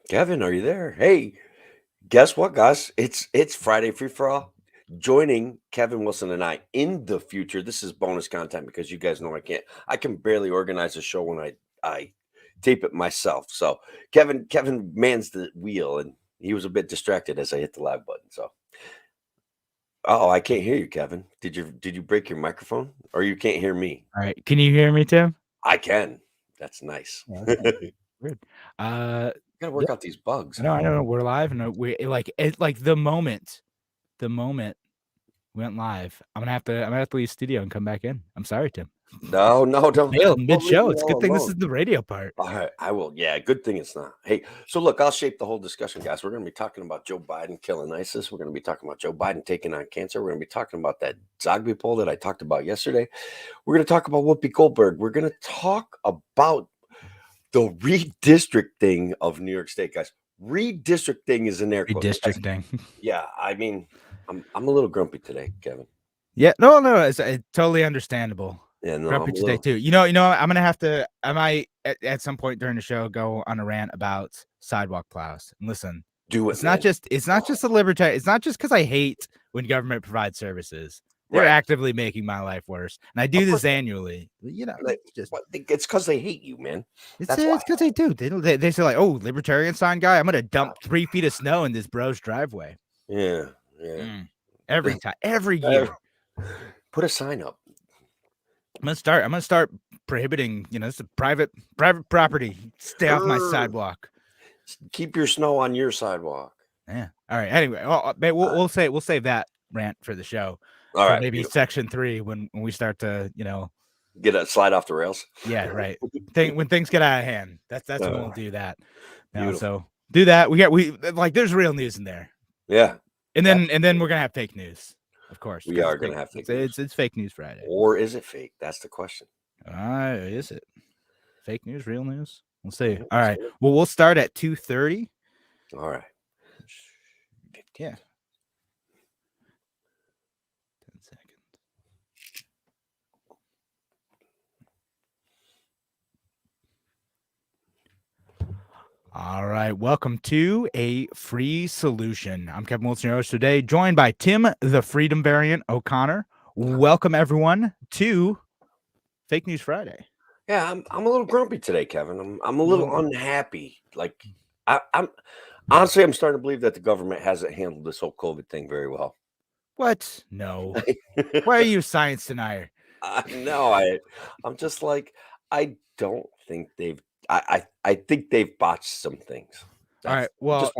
Kevin, are you there? Hey, guess what, guys? It's Friday Free for All. Joining Kevin Wilson and I in the future. This is bonus content because you guys know I can barely organize a show when I tape it myself. So Kevin mans the wheel and he was a bit distracted as I hit the live button. So I can't hear you, Kevin. Did you break your microphone? Or you can't hear me? All right. Can you hear me, Tim? I can. That's nice. Yeah, Gotta weird. Yeah, work out these bugs. I know. We're live, and we like the moment went live. I'm gonna have to leave studio and come back in. I'm sorry, Tim. No, don't Failed leave mid-show. me It's a all good thing this alone. is the radio part. All right, I will. Yeah, good thing it's not. Hey, so look, I'll shape the whole discussion, guys. We're going to be talking about Joe Biden killing ISIS. We're going to be talking about Joe Biden taking on cancer. We're going to be talking about that Zogby poll that I talked about yesterday. We're going to talk about Whoopi Goldberg. We're going to talk about the redistricting of New York State, guys. Redistricting is in air quotes. Redistricting. Yeah, I mean, I'm a little grumpy today, Kevin. Yeah, no, it's totally understandable. Yeah, no, Grumpy I'm a today little. too. I'm gonna have to. I might at some point during the show go on a rant about sidewalk plows. And listen, Do it, it's man. not just a libertarian. It's not just because I hate when government provides services. They're Right. actively making my life worse, and I do Of this course. annually. It's because they hate you, man. It's That's why. because they do. They say like, oh, libertarian sign guy, I'm gonna dump 3 feet of snow in this bro's driveway. Yeah. Every time, every year. Put a sign up. I'm gonna start prohibiting. It's a private property. Stay off my sidewalk. Keep your snow on your sidewalk. Yeah. All right. Anyway, we'll save that rant for the show. All for right. Maybe Beautiful. section 3 when we start to Get a slide off the rails. Yeah. Right. When things get out of hand. That's when we'll do that. So do that. There's real news in there. Yeah. And then we're gonna have fake news. Of course, we are going to have fake news. It's Fake News Friday. Or is it fake? That's the question. Is it fake news? Real news? We'll see. All right. Well, we'll start at 2:30. All right. Yeah. 10 seconds. All right. Welcome to A Free Solution. I'm Kevin Wilson, your host today, joined by Tim, the Freedom Variant O'Connor. Welcome, everyone, to Fake News Friday. Yeah, I'm a little grumpy today, Kevin. I'm a little unhappy. Like, I'm honestly, I'm starting to believe that the government hasn't handled this whole COVID thing very well. What? No. Why are you a science denier? No, I'm just like, I don't think they've. I think they've botched some things. All right. Well,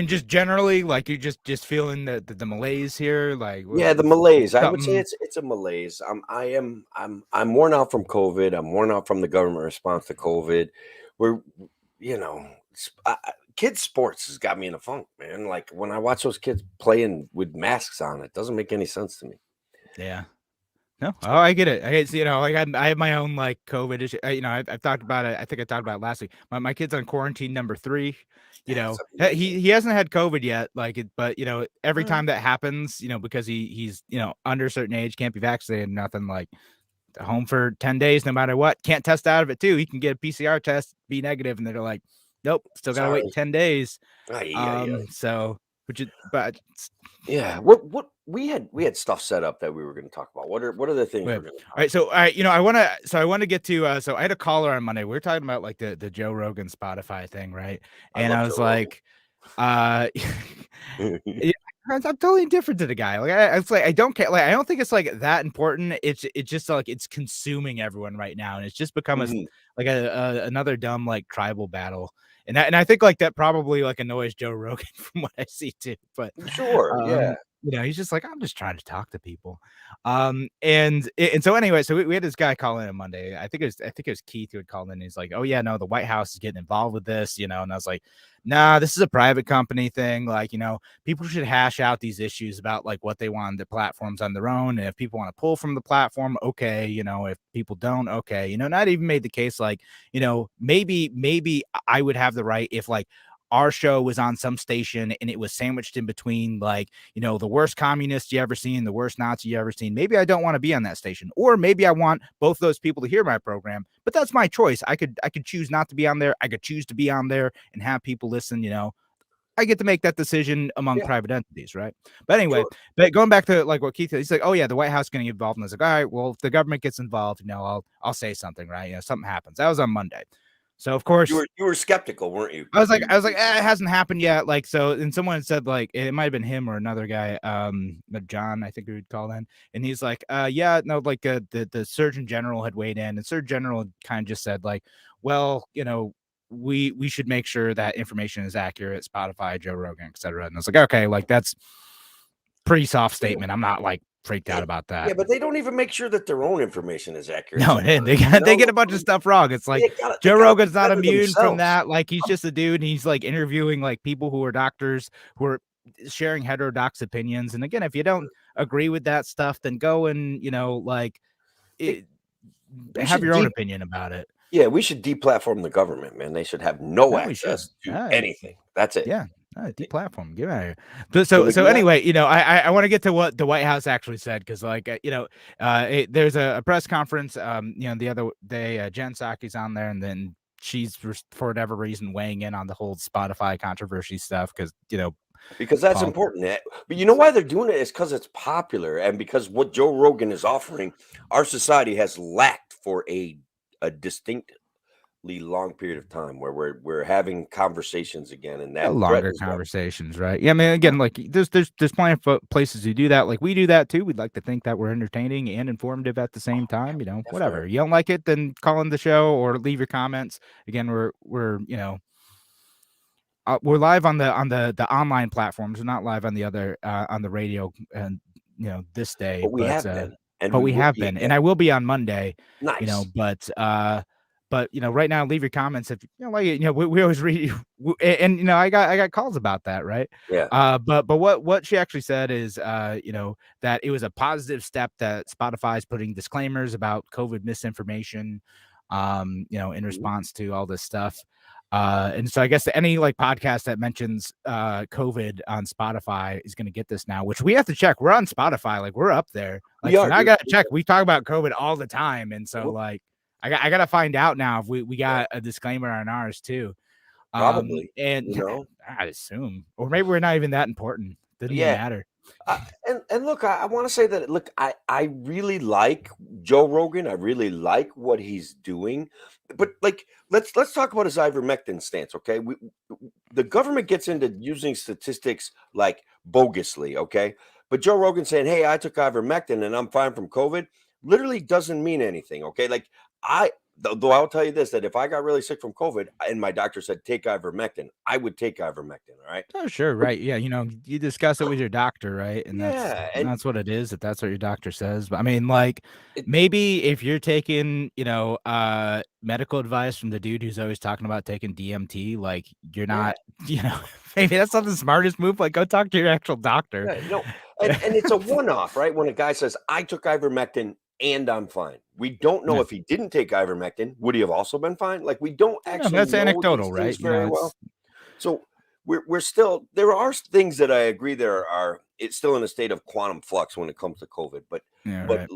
just generally, like you're just feeling the malaise here, like the malaise. I would say it's a malaise. I'm worn out from COVID. I'm worn out from the government response to COVID. Kids sports has got me in a funk, man. Like when I watch those kids playing with masks on, it doesn't make any sense to me. Yeah. No, I get it. I have my own like COVID issue. I've talked about it. I think I talked about it last week. My kid's on quarantine number 3. He hasn't had COVID yet, but every time that happens, because he's under a certain age, can't be vaccinated, nothing, like home for 10 days, no matter what, can't test out of it too. He can get a PCR test, be negative, and they're like, nope, still gotta wait 10 days. What we had stuff set up that we were going to talk about. What are the things we're going to talk about? All right, I want to get to so I had a caller on Monday. We were talking about like the Joe Rogan Spotify thing, right? And I was like, I'm totally indifferent to the guy. I don't care. Like, I don't think it's like that important. It's just like it's consuming everyone right now, and it's just become another dumb like tribal battle. And I think like that probably like annoys Joe Rogan from what I see too. But sure, he's just like, I'm just trying to talk to people. And so anyway, so we had this guy call in on Monday. I think it was Keith who had called in. He's like, oh yeah, no, the White House is getting involved with this, and I was like, nah, this is a private company thing. Like, people should hash out these issues about like what they want the platforms on their own. And if people want to pull from the platform, okay, if people don't, okay, not even made the case like, maybe I would have the right if like our show was on some station and it was sandwiched in between, like, the worst communist you ever seen, the worst Nazi you ever seen. Maybe I don't want to be on that station, or maybe I want both those people to hear my program, but that's my choice. I could choose not to be on there. I could choose to be on there and have people listen. I get to make that decision among Yeah, private entities, right? But anyway, sure. but going back to like what Keith said, he's like, oh yeah, the White House is going to get involved. And I was like, all right, well, if the government gets involved, I'll say something, right? Something happens. That was on Monday. So of course You were skeptical, weren't you? I was like, it hasn't happened yet. Like, so, and someone said, like, it might have been him or another guy, John, I think we would call in. And he's like, yeah, no, like, the Surgeon General had weighed in, and Surgeon General kind of just said, like, well, we should make sure that information is accurate, Spotify, Joe Rogan, etc. And I was like, okay, like, that's pretty soft statement. I'm not like freaked out about Yeah, that. but they don't even make sure that their own information is accurate No, sometimes, they get a bunch of stuff wrong. It's like They Joe gotta Rogan's not better immune from themselves. that. Like, he's just a dude, and he's like interviewing like people who are doctors who are sharing heterodox opinions. And again, if you don't agree with that stuff, then go and like They we have should your own opinion about it. Yeah, we should deplatform the government, man. They should have no No, we should. access to anything. That's it. Yeah. Deplatform. Get out of here. Can So we do that? anyway, I want to get to what the White House actually said, because like there's a press conference. The other day, Jen Psaki's on there, and then she's for whatever reason weighing in on the whole Spotify controversy stuff, because Because that's important. But you know why they're doing it is because it's popular, and because what Joe Rogan is offering, our society has lacked for a distinctly long period of time, where we're having conversations again, and that longer threatens them. conversations, right? Yeah, I mean, again, like there's plenty of places to do that. Like, we do that too. We'd like to think that we're entertaining and informative at the same time. Whatever. Definitely. You don't like it, then call in the show or leave your comments. Again, we're we're live on the online platforms. We're not live on the other on the radio, and this day, But we have been, and but we we will have be been, again. and I will be on Monday. Nice. But right now, leave your comments if like it. We always read, and I got calls about that, right? Yeah. But what she actually said is that it was a positive step that Spotify is putting disclaimers about COVID misinformation, in response to all this stuff. And so I guess any like podcast that mentions COVID on Spotify is going to get this now, which we have to check. We're on Spotify, like we're up there. Like, We so are, now I dude. gotta check. We talk about COVID all the time, and so Whoop. like I gotta find out now if we got a disclaimer on ours too. Probably, And you know? I assume, or maybe we're not even that important. Doesn't even Yeah. matter. And look, I wanna say that, look, I really like Joe Rogan. I really like what he's doing. But, like, let's talk about his ivermectin stance, okay? The government gets into using statistics, like, bogusly, okay? But Joe Rogan saying, "Hey, I took ivermectin and I'm fine from COVID," literally doesn't mean anything, okay? Like, though I'll tell you this, that if I got really sick from COVID and my doctor said, "Take ivermectin," I would take ivermectin, all right? Oh, sure, But right. Yeah, you discuss it with your doctor, right? And yeah, and that's what it is, if that's what your doctor says. But I mean, like, it maybe if you're taking, medical advice from the dude who's always talking about taking DMT, like, you're yeah. not, maybe that's not the smartest move. Like, go talk to your actual doctor. Right, no, and it's a one-off, right? When a guy says, "I took ivermectin and I'm fine." We don't know Yeah. if he didn't take ivermectin, would he have also been fine? Like, we don't No, actually that's know these anecdotal, things right? very well. It's So we're still, there are things that I agree there are, it's still in a state of quantum flux when it comes to COVID. But yeah, but right.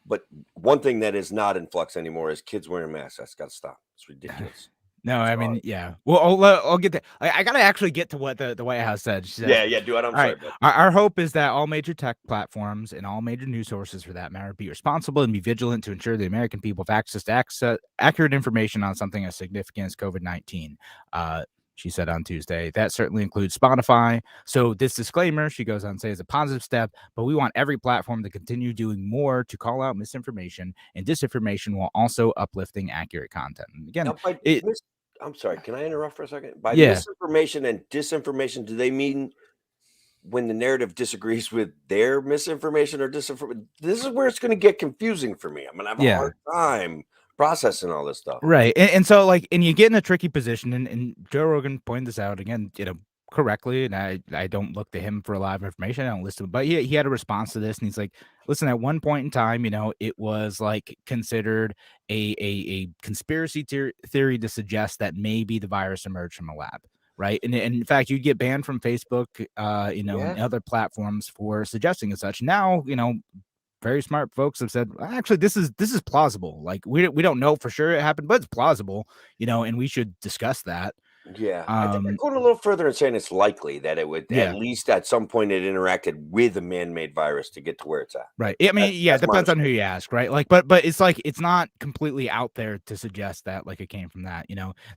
but one thing that is not in flux anymore is kids wearing masks. That's got to stop. It's ridiculous. No, I Sorry. mean, yeah. Well, I'll get that. I gotta actually get to what the White House said. She says, Yeah, do it. I'm all right, sorry, bud. our hope is that all major tech platforms and all major news sources, for that matter, be responsible and be vigilant to ensure the American people have access to accurate information on something as significant as COVID-19. She said on Tuesday. That certainly includes Spotify. So this disclaimer, she goes on to say, is a positive step, but we want every platform to continue doing more to call out misinformation and disinformation, while also uplifting accurate content. And again, Now, by it I'm sorry, can I interrupt for a second? By yeah. misinformation and disinformation, do they mean when the narrative disagrees with their misinformation or disinformation? This is where it's going to get confusing for me. I'm going to have a Yeah. hard time processing all this stuff. Right. And so like, and you get in a tricky position, and Joe Rogan pointed this out again, correctly. And I don't look to him for a lot of information. I don't listen, but he had a response to this, and he's like, listen, at one point in time, it was like considered a conspiracy theory to suggest that maybe the virus emerged from a lab. right? And in fact, you'd get banned from Facebook, and Yeah. other platforms for suggesting as such. Now, very smart folks have said, actually, this is plausible. Like we don't know for sure it happened, but it's plausible, and we should discuss that. Yeah, I think they're Um, going a little further and saying it's likely that it would at yeah. least at some point it interacted with a man-made virus to get to where it's at. Right. I mean, yeah, it That's my depends on who understanding. you ask, right? Like, but it's like it's not completely out there to suggest that like it came from that.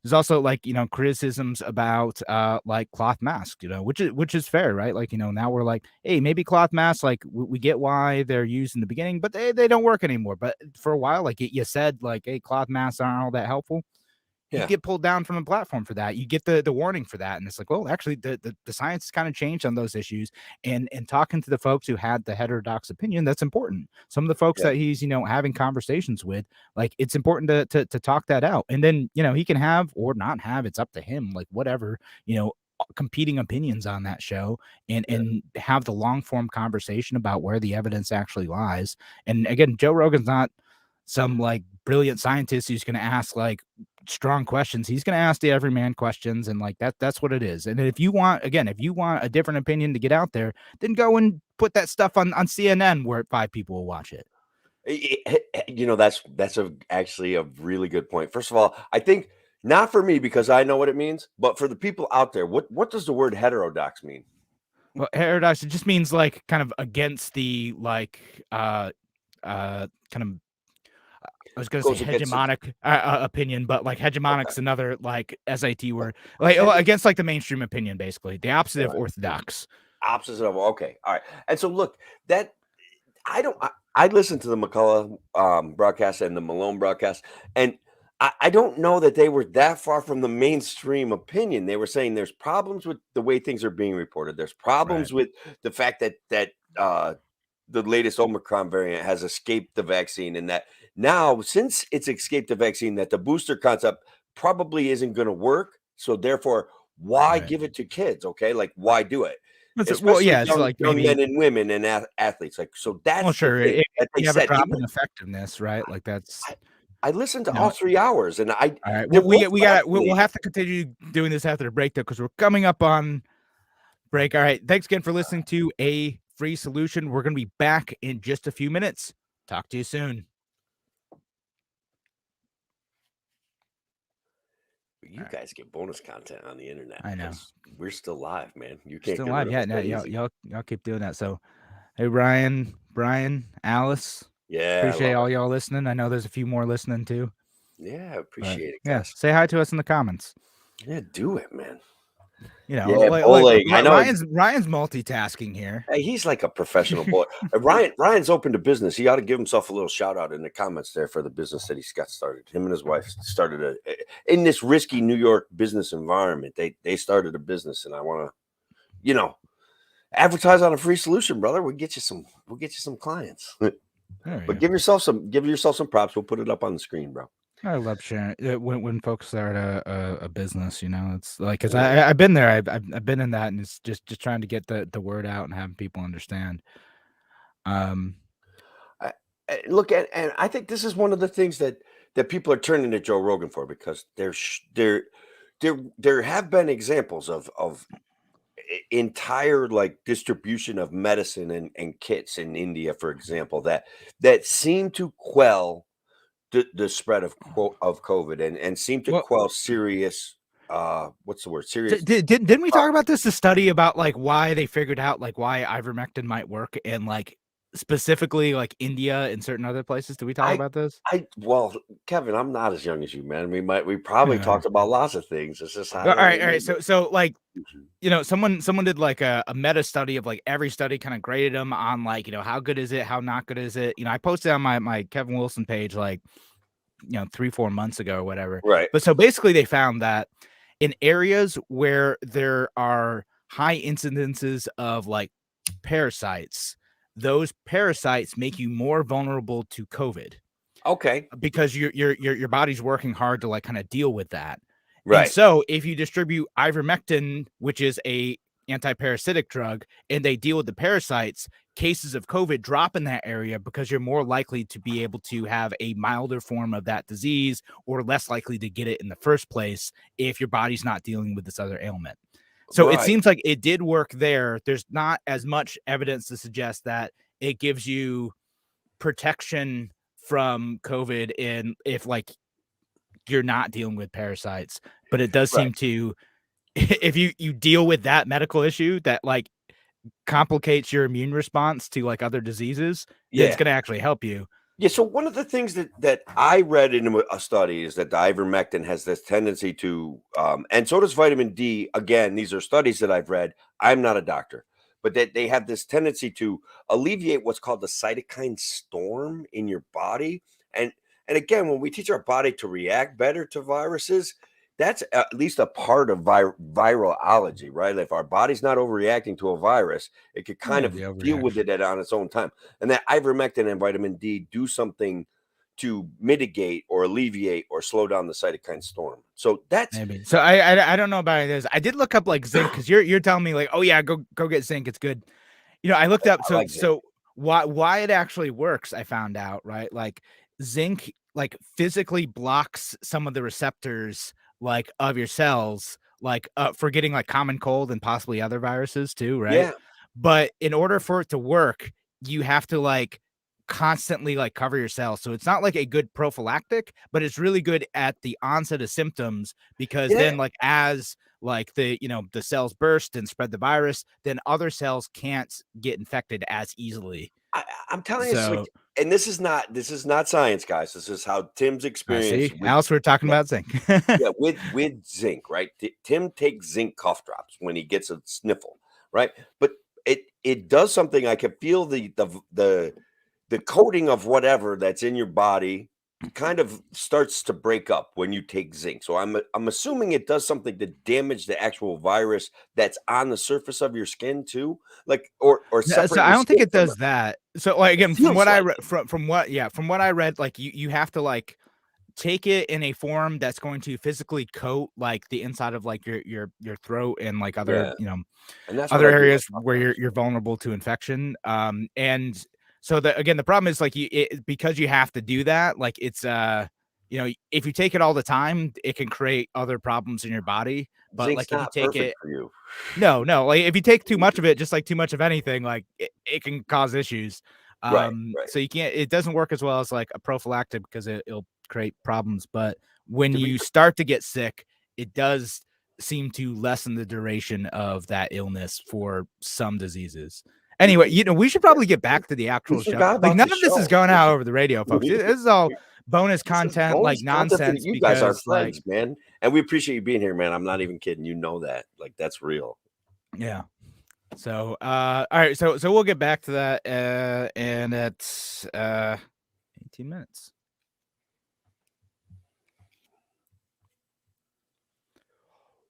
There's also like criticisms about like cloth masks, which is fair, right? Like now we're like, hey, maybe cloth masks, like we get why they're used in the beginning, but they don't work anymore. But for a while, like you said, like, hey, cloth masks aren't all that helpful. You Yeah, get pulled down from a platform for that. You get the warning for that. And it's like, well, actually the science has kind of changed on those issues. And talking to the folks who had the heterodox opinion, that's important. Some of the folks yeah, that he's, having conversations with, like it's important to talk that out. And then, he can have or not have, it's up to him, like whatever, competing opinions on that show and yeah, have the long form conversation about where the evidence actually lies. And again, Joe Rogan's not some like brilliant scientist who's going to ask like strong questions. He's going to ask the everyman questions, and like that's what it is. And if you want a different opinion to get out there, then go and put that stuff on CNN where 5 people will watch it. That's actually a really good point. First of all, I think not for me because I know what it means, but for the people out there, what does the word heterodox mean? Well, heterodox, it just means like kind of against the like kind of, I was gonna say Goes against it. hegemonic opinion, but like Okay. hegemonic's another like SAT word, like Heter- against like the mainstream opinion, basically the opposite all of right. orthodox. Opposite of okay. All right. And so look, that I don't. I listened to the McCullough broadcast and the Malone broadcast, and I don't know that they were that far from the mainstream opinion. They were saying there's problems with the way things are being reported. There's Right. problems with the fact that the latest Omicron variant has escaped the vaccine, and that now since it's escaped the vaccine, that the booster concept probably isn't going to work. So therefore, why Right. give it to kids? Okay, like why do it? Well, Especially yeah, it's young like young men maybe. and women and athletes, like, so Well, that's the sure, thing if that they you have a said. drop in effectiveness, right? Like that's, I I listened to you all know 3 hours, and all right. they're Well, both we got we'll fascinating. have to continue doing this after the break though, because we're coming up on break. All right. Thanks again for listening to A Free Solution. We're gonna be back in just a few minutes. Talk to you soon. You All right. guys get bonus content on the internet I know. because we're still live, man. You can't Still get rid alive. of Yeah, us no, that y'all, easy. y'all keep doing that. So hey, Ryan, Brian, Alice. Yeah, I Appreciate love all it. y'all listening. I know there's a few more listening too. Yeah, I But appreciate it, yeah, guys. say hi to us in the comments. Yeah, do it, man. Like, Yeah, like bullying. I know. Ryan's multitasking here. Hey, he's like a professional boy. Ryan's open to business. He ought to give himself a little shout out in the comments there for the business that he's got started. Him and his wife started in this risky New York business environment. They started a business, and I want to, you know, advertise on a free solution, brother. We'll get you some clients. There we But go. give yourself some props. We'll put it up on the screen, bro. I love sharing when folks start a business. It's like because Yeah. I've been there. I've been in that, and it's just trying to get the word out and having people understand. Um, I, look at, and I think this is one of the things that people are turning to Joe Rogan for because there have been examples of entire like distribution of medicine and kits in India, for example, that seem to quell the spread of COVID and seem to well, quell serious what's the word serious didn't we talk about this? The study about like why they figured out like why ivermectin might work and like specifically like India and certain other places. Did we talk I about this? well, Kevin, I'm not as young as you, man. We probably Yeah. talked about lots of things. It's just I All don't right, all right. remember. So like someone did like a meta study of like every study kind of graded them on like how good is it, how not good is it. I posted on my Kevin Wilson page like 3-4 months ago or whatever. Right. But so basically they found that in areas where there are high incidences of like parasites, those parasites make you more vulnerable to COVID Okay. because your body's working hard to like kind of deal with that. And Right. so if you distribute ivermectin, which is a anti-parasitic drug and they deal with the parasites, cases of COVID drop in that area because you're more likely to be able to have a milder form of that disease or less likely to get it in the first place if your body's not dealing with this other ailment. So it Right. seems like it did work there. There's not as much evidence to suggest that it gives you protection from COVID in if like you're not dealing with parasites, but it does Right. seem to if you deal with that medical issue that like complicates your immune response to like other diseases, then it's Yeah. going to actually help you. Yeah, so one of the things that I read in a study is that the ivermectin has this tendency to, and so does vitamin D. Again, these are studies that I've read. I'm not a doctor, but that they have this tendency to alleviate what's called the cytokine storm in your body. And and again, when we teach our body to react better to viruses, that's at least a part of virology, right? If our body's not overreacting to a virus, it could kind Yeah, of the deal with overreaction. it on its own time. And that ivermectin and vitamin D do something to mitigate or alleviate or slow down the cytokine storm. So that's Maybe. So I don't know about this. I did look up like zinc because you're telling me like, oh yeah, go get zinc. It's good. You know, I looked up I like zinc. so why it actually works, I found out, right? Like zinc like physically blocks some of the receptors like of your cells, like for getting like common cold and possibly other viruses too, right? Yeah, But in order for it to work, you have to like constantly like cover your cells. So it's not like a good prophylactic, but it's really good at the onset of symptoms because yeah. then like as like the the cells burst and spread the virus, then other cells can't get infected as easily. I'm telling you, it's like, So and this is not science, guys. This is how Tim's I experience see. with Alice, we're talking yeah, about zinc. yeah, with zinc, right? Tim takes zinc cough drops when he gets a sniffle, right? But it does something. I can feel the coating of whatever that's in your body kind of starts to break up when you take zinc. So I'm assuming it does something to damage the actual virus that's on the surface of your skin too, like or Yeah, so separate I your don't think skin it from does it. that. So like It again, from feels what I like read it. from what I read, like you have to like take it in a form that's going to physically coat like the inside of like your throat and like other Yeah, and that's what other I do with areas cough where drops. you're vulnerable to infection. And so the again the problem is like because you have to do that, like it's if you take it all the time, it can create other problems in your body. But Zinc's like if you not take perfect it for you. no, like if you take too much of it, just like too much of anything, like it can cause issues. Right, right. So it doesn't work as well as like a prophylactic because it'll create problems. But when To be you start to get sick, it does seem to lessen the duration of that illness for some diseases. Anyway, we should yeah, probably get back to the we actual show. forgot Like about the none of this is show. going out over the radio, folks. This is all bonus This is content, like bonus content for nonsense, you guys, our because like friends, man, and we appreciate you being here, man. I'm not even kidding. You know that. Like, that's real. yeah. So, all right, so we'll get back to that, and it's 18 minutes.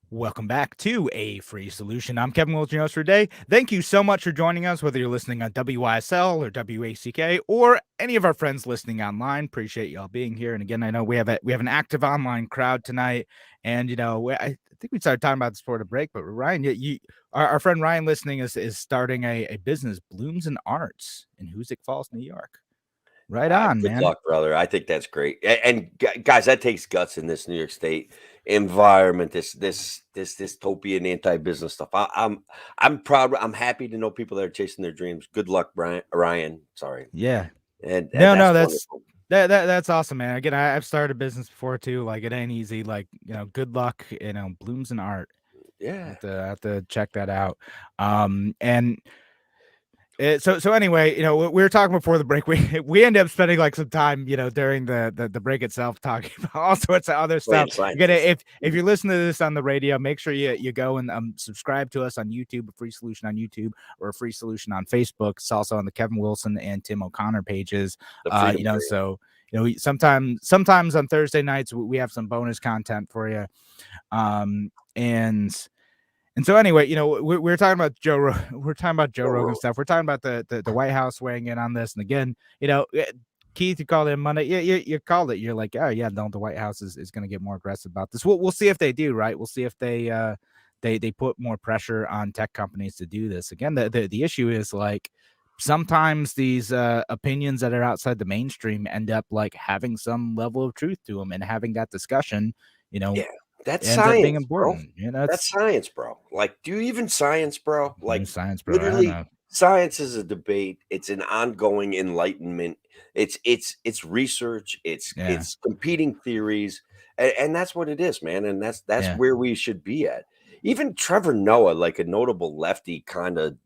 Welcome back to A Free Solution. I'm Kevin Wilson, your host for today. Thank you so much for joining us, whether you're listening on WYSL or WACK or any of our friends listening online. Appreciate y'all being here. And again, I know we have an active online crowd tonight, and I think we started talking about this before the break. But Ryan, our friend Ryan listening is starting a business, Blooms and Arts, in Hoosick Falls, New York. Right on, Good man. luck, brother. I think that's great. And guys, that takes guts in this New York State environment. This dystopian anti-business stuff. I'm proud. I'm happy to know people that are chasing their dreams. Good luck, Ryan. Sorry, Yeah. and No, that's that's wonderful. that's awesome, man. Again, I've started a business before too. Like it ain't easy. Like good luck. Blooms and Art. Yeah. I have to check that out. And so anyway, we were talking before the break. We ended up spending like some time, during the break itself, talking about all sorts of other stuff. Playing science. Again, if you're listening to this on the radio, make sure you go and subscribe to us on YouTube, a Free Solution on YouTube, or a Free Solution on Facebook. It's also on the Kevin Wilson and Tim O'Connor pages. The freedom train. So sometimes on Thursday nights we have some bonus content for you. And so anyway, we're talking about we're talking about Joe Rogan stuff. We're talking about the White House weighing in on this. And again, Keith, you called in Monday. Yeah, you called it. You're like, oh yeah, no, the White House is going to get more aggressive about this. We'll see if they do, right? We'll see if they they put more pressure on tech companies to do this. Again, the issue is like sometimes these opinions that are outside the mainstream end up like having some level of truth to them, and having that discussion, you know, Yeah, that's ends up being science, bro. important. You know, it's That's science, bro. Like, do you even science, bro? Like, science, bro. I don't literally, know. science is a debate. It's an ongoing enlightenment. It's research. Yeah, It's competing theories, and that's what it is, man. And that's yeah, where we should be at. Even Trevor Noah, like a notable lefty, kind of,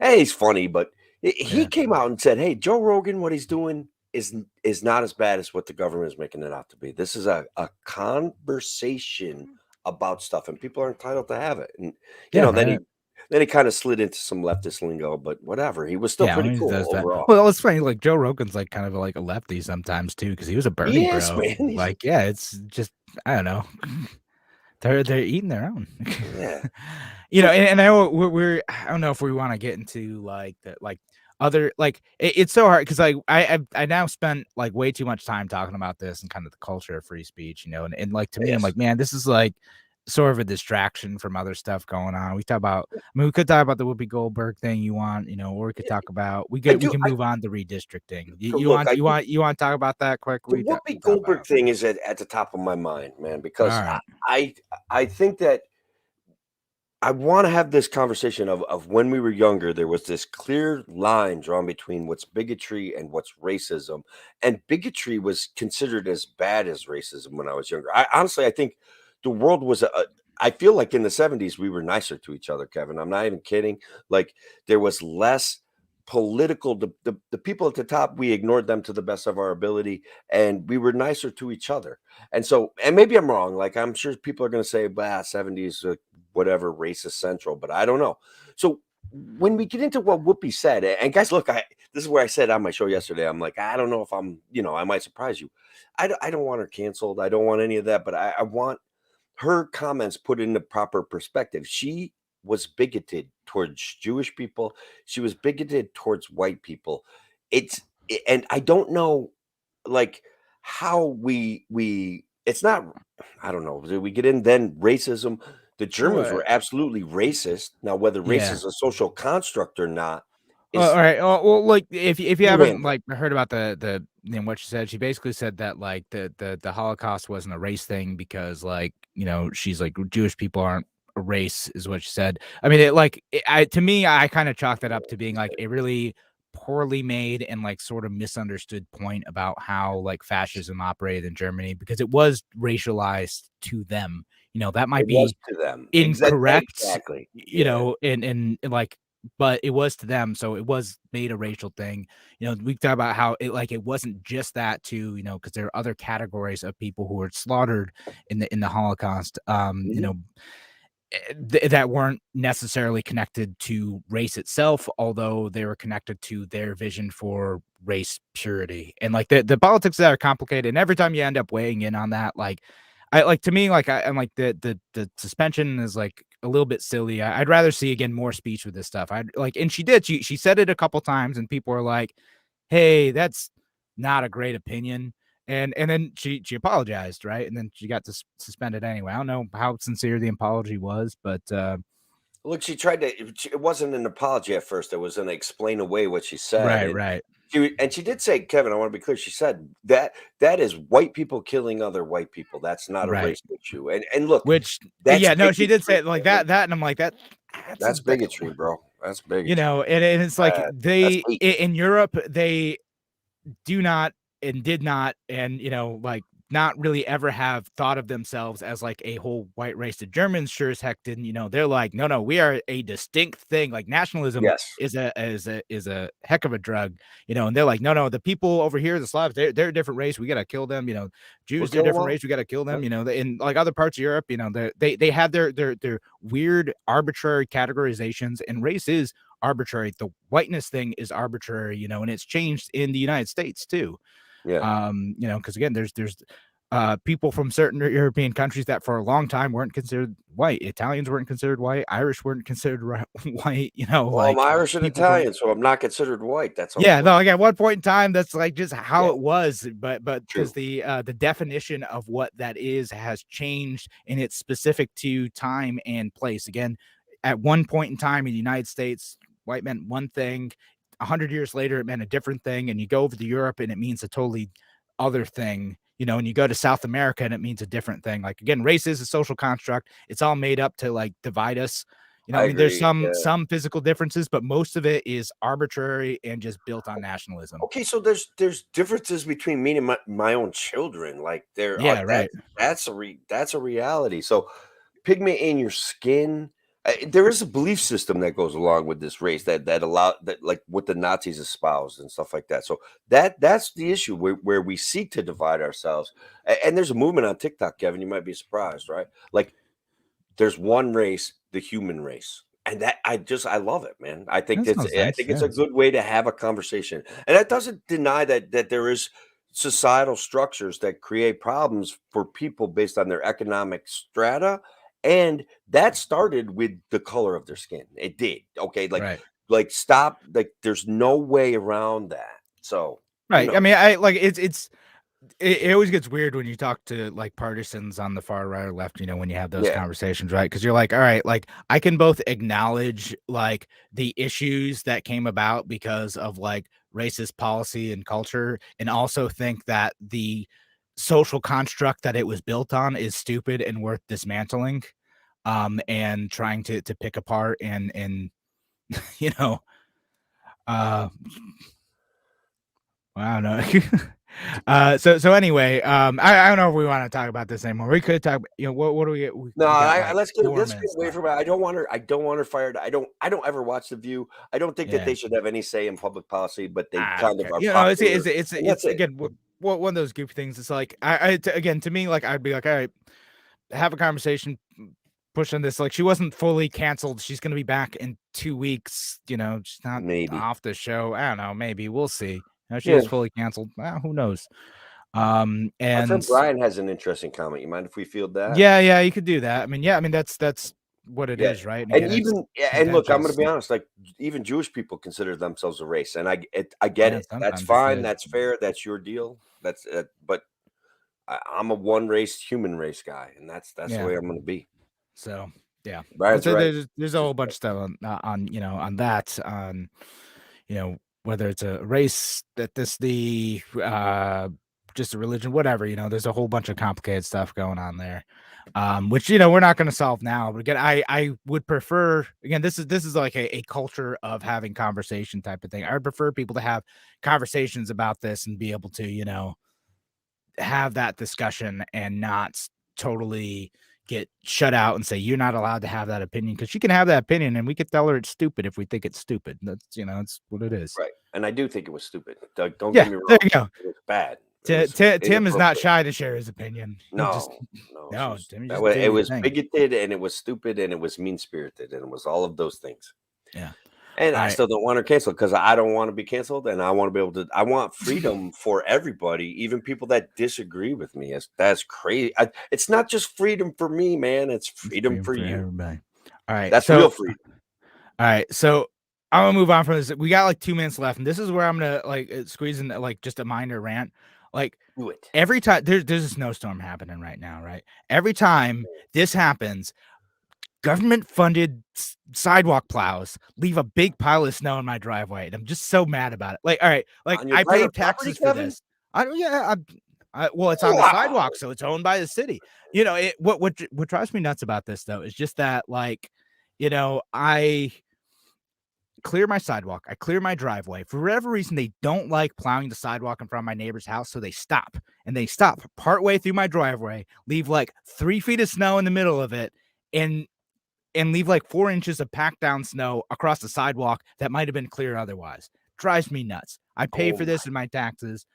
hey, he's funny, but he yeah. came out and said, "Hey, Joe Rogan, what he's doing is not as bad as what the government is making it out to be. This is a conversation about stuff, and people are entitled to have it." And Yeah, then he kind of slid into some leftist lingo, but whatever. He was still yeah, pretty when he cool does that. overall. Well, it's funny, like Joe Rogan's like kind of like a lefty sometimes too, because he was a Bernie He is, bro. man. He's Like, yeah, it's just I don't know. They're eating their own. yeah. You know, So and I know we're I don't know if we want to get into like the like other like it's so hard because like I now spent like way too much time talking about this and kind of the culture of free speech, you know, and like to me, I'm yes, like, man, this is like sort of a distraction from other stuff going on. We talk about, I mean, we could talk about the Whoopi Goldberg thing you want, you know, or we could talk about I we do. can move on to redistricting. You Look, want I do. you want to talk about that quick? The We Whoopi talk Goldberg about. thing is at the top of my mind, man, All because right. I I think that I want to have this conversation of when we were younger, there was this clear line drawn between what's bigotry and what's racism. And bigotry was considered as bad as racism when I was younger. I think the world was I feel like in the 70s we were nicer to each other, Kevin. I'm not even kidding. Like there was less political the people at the top, we ignored them to the best of our ability, and we were nicer to each other. And so, and maybe I'm wrong. Like I'm sure people are going to say, "Bah, 70s whatever racist central," but I don't know. So when we get into what Whoopi said, and guys, look, this is where I said on my show yesterday, I'm like, I don't know if I might surprise you. I don't want her canceled. I don't want any of that, but I want her comments put into proper perspective. She was bigoted towards Jewish people. She was bigoted towards white people. It's and I don't know like how we it's not I don't know. Did we get in then racism? The Germans What? were absolutely racist. Now, whether race Yeah. is a social construct or not All is right. Well, like if you haven't semantic. like heard about the you know, what she said, she basically said that like the Holocaust wasn't a race thing because like you know she's like Jewish people aren't a race is what she said. I mean, I to me I kind of chalk that up to being like a really poorly made and like sort of misunderstood point about how like fascism operated in Germany because it was racialized to them. You know that might It was be to them. incorrect. Exactly. You Yeah. know, and like but it was to them, so it was made a racial thing. You know, we talk about how it wasn't just that too, you know, because there are other categories of people who were slaughtered in the Holocaust. You Mhm. know, that weren't necessarily connected to race itself, although they were connected to their vision for race purity. And like the politics that are complicated, and every time you end up weighing in on that, like I like to me, like I'm like the suspension is like a little bit silly. I'd rather see again more speech with this stuff. I'd like, and she said it a couple times, and people are like, "Hey, that's not a great opinion." And then she apologized, right? And then she got suspended anyway. I don't know how sincere the apology was, but Look, she tried to it wasn't an apology at first, it was an explain away what she said, right, and right, she did say, Kevin, I wanna be clear, she said, "That is white people killing other white people, that's not a right. race issue," and look, Which that's yeah, no, she did say bigotry, it like Kevin. that, and I'm like that's a That's bit, bigotry, bro. That's you bigotry. know, and it's like That's they hate. in Europe they do not and did not and you know like not really ever have thought of themselves as like a whole white race. The Germans sure as heck didn't. You know, they're like, no, we are a distinct thing. Like nationalism Yes. is a heck of a drug. You know, and they're like, no, the people over here, the Slavs, they're a different race. We gotta kill them. You know, We'll Jews, they're a kill 'em different all. race. We gotta kill Yeah. them. You know, in like other parts of Europe, you know, they have their weird arbitrary categorizations, and race is arbitrary. The whiteness thing is arbitrary, you know, and it's changed in the United States too. Yeah. You know, because again, there's people from certain European countries that for a long time weren't considered white. Italians weren't considered white. Irish weren't considered white. Well, I'm Like Irish and people from Italian, so I'm not considered white. That's yeah, no, unfortunate. like at one point in time, that's like just how Yeah, it was, but because true. the definition of what that is has changed, and it's specific to time and place. Again, at one point in time in the United States, white meant one thing. 100 years later, it meant a different thing, and you go over to Europe, and it means a totally other thing. And you go to South America, and it means a different thing. Like again, race is a social construct. It's all made up to like divide us. I I mean, there's agree. some physical differences, but most of it is arbitrary and just built on nationalism. Okay, so there's differences between me and my own children. Like there are Yeah, right. that's a reality. So pigment in your skin. There is a belief system that goes along with this race that allow that like what the Nazis espoused and stuff like that. So that's the issue where we seek to divide ourselves. And there's a movement on TikTok, Kevin. You might be surprised, right? Like there's one race, the human race. And that I love it, man. That sounds I nice. think it's a Yes. good way to have a conversation. And that doesn't deny that there is societal structures that create problems for people based on their economic strata. And that started with the color of their skin. It did. Okay. Right. Like stop. Like there's no way around that. So, Right. I mean, I like it always gets weird when you talk to like partisans on the far right or left, when you have those yeah, conversations, right? Because you're like, all right, like I can both acknowledge like the issues that came about because of like racist policy and culture, and also think that the social construct that it was built on is stupid and worth dismantling, and trying to pick apart and you know, uh I don't know. So anyway, I don't know if we want to talk about this anymore. We could talk, what do we get? no, We got like let's get Gorman away stuff. from it. I don't want her fired. I don't ever watch The View. I don't think that Yeah. they should have any say in public policy, but they kind of Okay. are It's popular, it's it's and that's it's it. again one of those goofy things. It's like again to me, like I'd be like, all right, have a conversation, push on this. Like she wasn't fully canceled. She's gonna be back in 2 weeks. She's not Maybe. off the show. I don't know. Maybe we'll see. She Yeah. is fully canceled. Well, who knows? Our And friend Brian has an interesting comment. You mind if we field that? yeah, you could do that. I mean, yeah, I mean that's what it Yeah. is, right? And And again, it's even and look, I'm gonna contentious. be honest, like even Jewish people consider themselves a race, and I get Yeah, it. That's sometimes it's fine. good. That's fair. That's your deal. But I'm a one race human race guy, and that's the Yeah. way I'm gonna be. So yeah, Brian's so right. there's a whole bunch of stuff on that whether it's a race, that this the just a religion, whatever. There's a whole bunch of complicated stuff going on there, which we're not going to solve now. But again, I would prefer, again, this is like a culture of having conversation type of thing. I would prefer people to have conversations about this and be able to have that discussion and not totally get shut out and say you're not allowed to have that opinion, because she can have that opinion and we could tell her it's stupid if we think it's stupid. That's what it is. Right, and I do think it was stupid. Don't get Yeah, me there wrong. you go. It was bad. It was Tim is not inappropriate. shy to share his opinion. He just No, no, no, Tim, you that just way do it your was thing. bigoted, and it was stupid, and it was mean-spirited, and it was all of those things. Yeah. And All I right. still don't want her canceled because I don't want to be canceled, and I want to be able to. I want freedom for everybody, even people that disagree with me. That's crazy. It's not just freedom for me, man. It's It's freedom freedom for for you. everybody. All right. That's real So freedom. all right. So I'm gonna move on from this. We got like 2 minutes left, and this is where I'm gonna like squeeze in like just a minor rant. Like Do it. every time there's a snowstorm happening right now, right? Every time this happens, government funded sidewalk plows leave a big pile of snow in my driveway, and I'm just so mad about it. Like, all right, like On your I pay private property, taxes for Kevin? this. I don't. Yeah, well, it's on the Wow. sidewalk, so it's owned by the city. What drives me nuts about this though is just that, like, I clear my sidewalk, I clear my driveway. For whatever reason, they don't like plowing the sidewalk in front of my neighbor's house, so they stop. And they stop partway through my driveway, leave like 3 feet of snow in the middle of it, and leave like 4 inches of packed down snow across the sidewalk that might have been clear otherwise. Drives me nuts. I pay Oh for my. this in my taxes.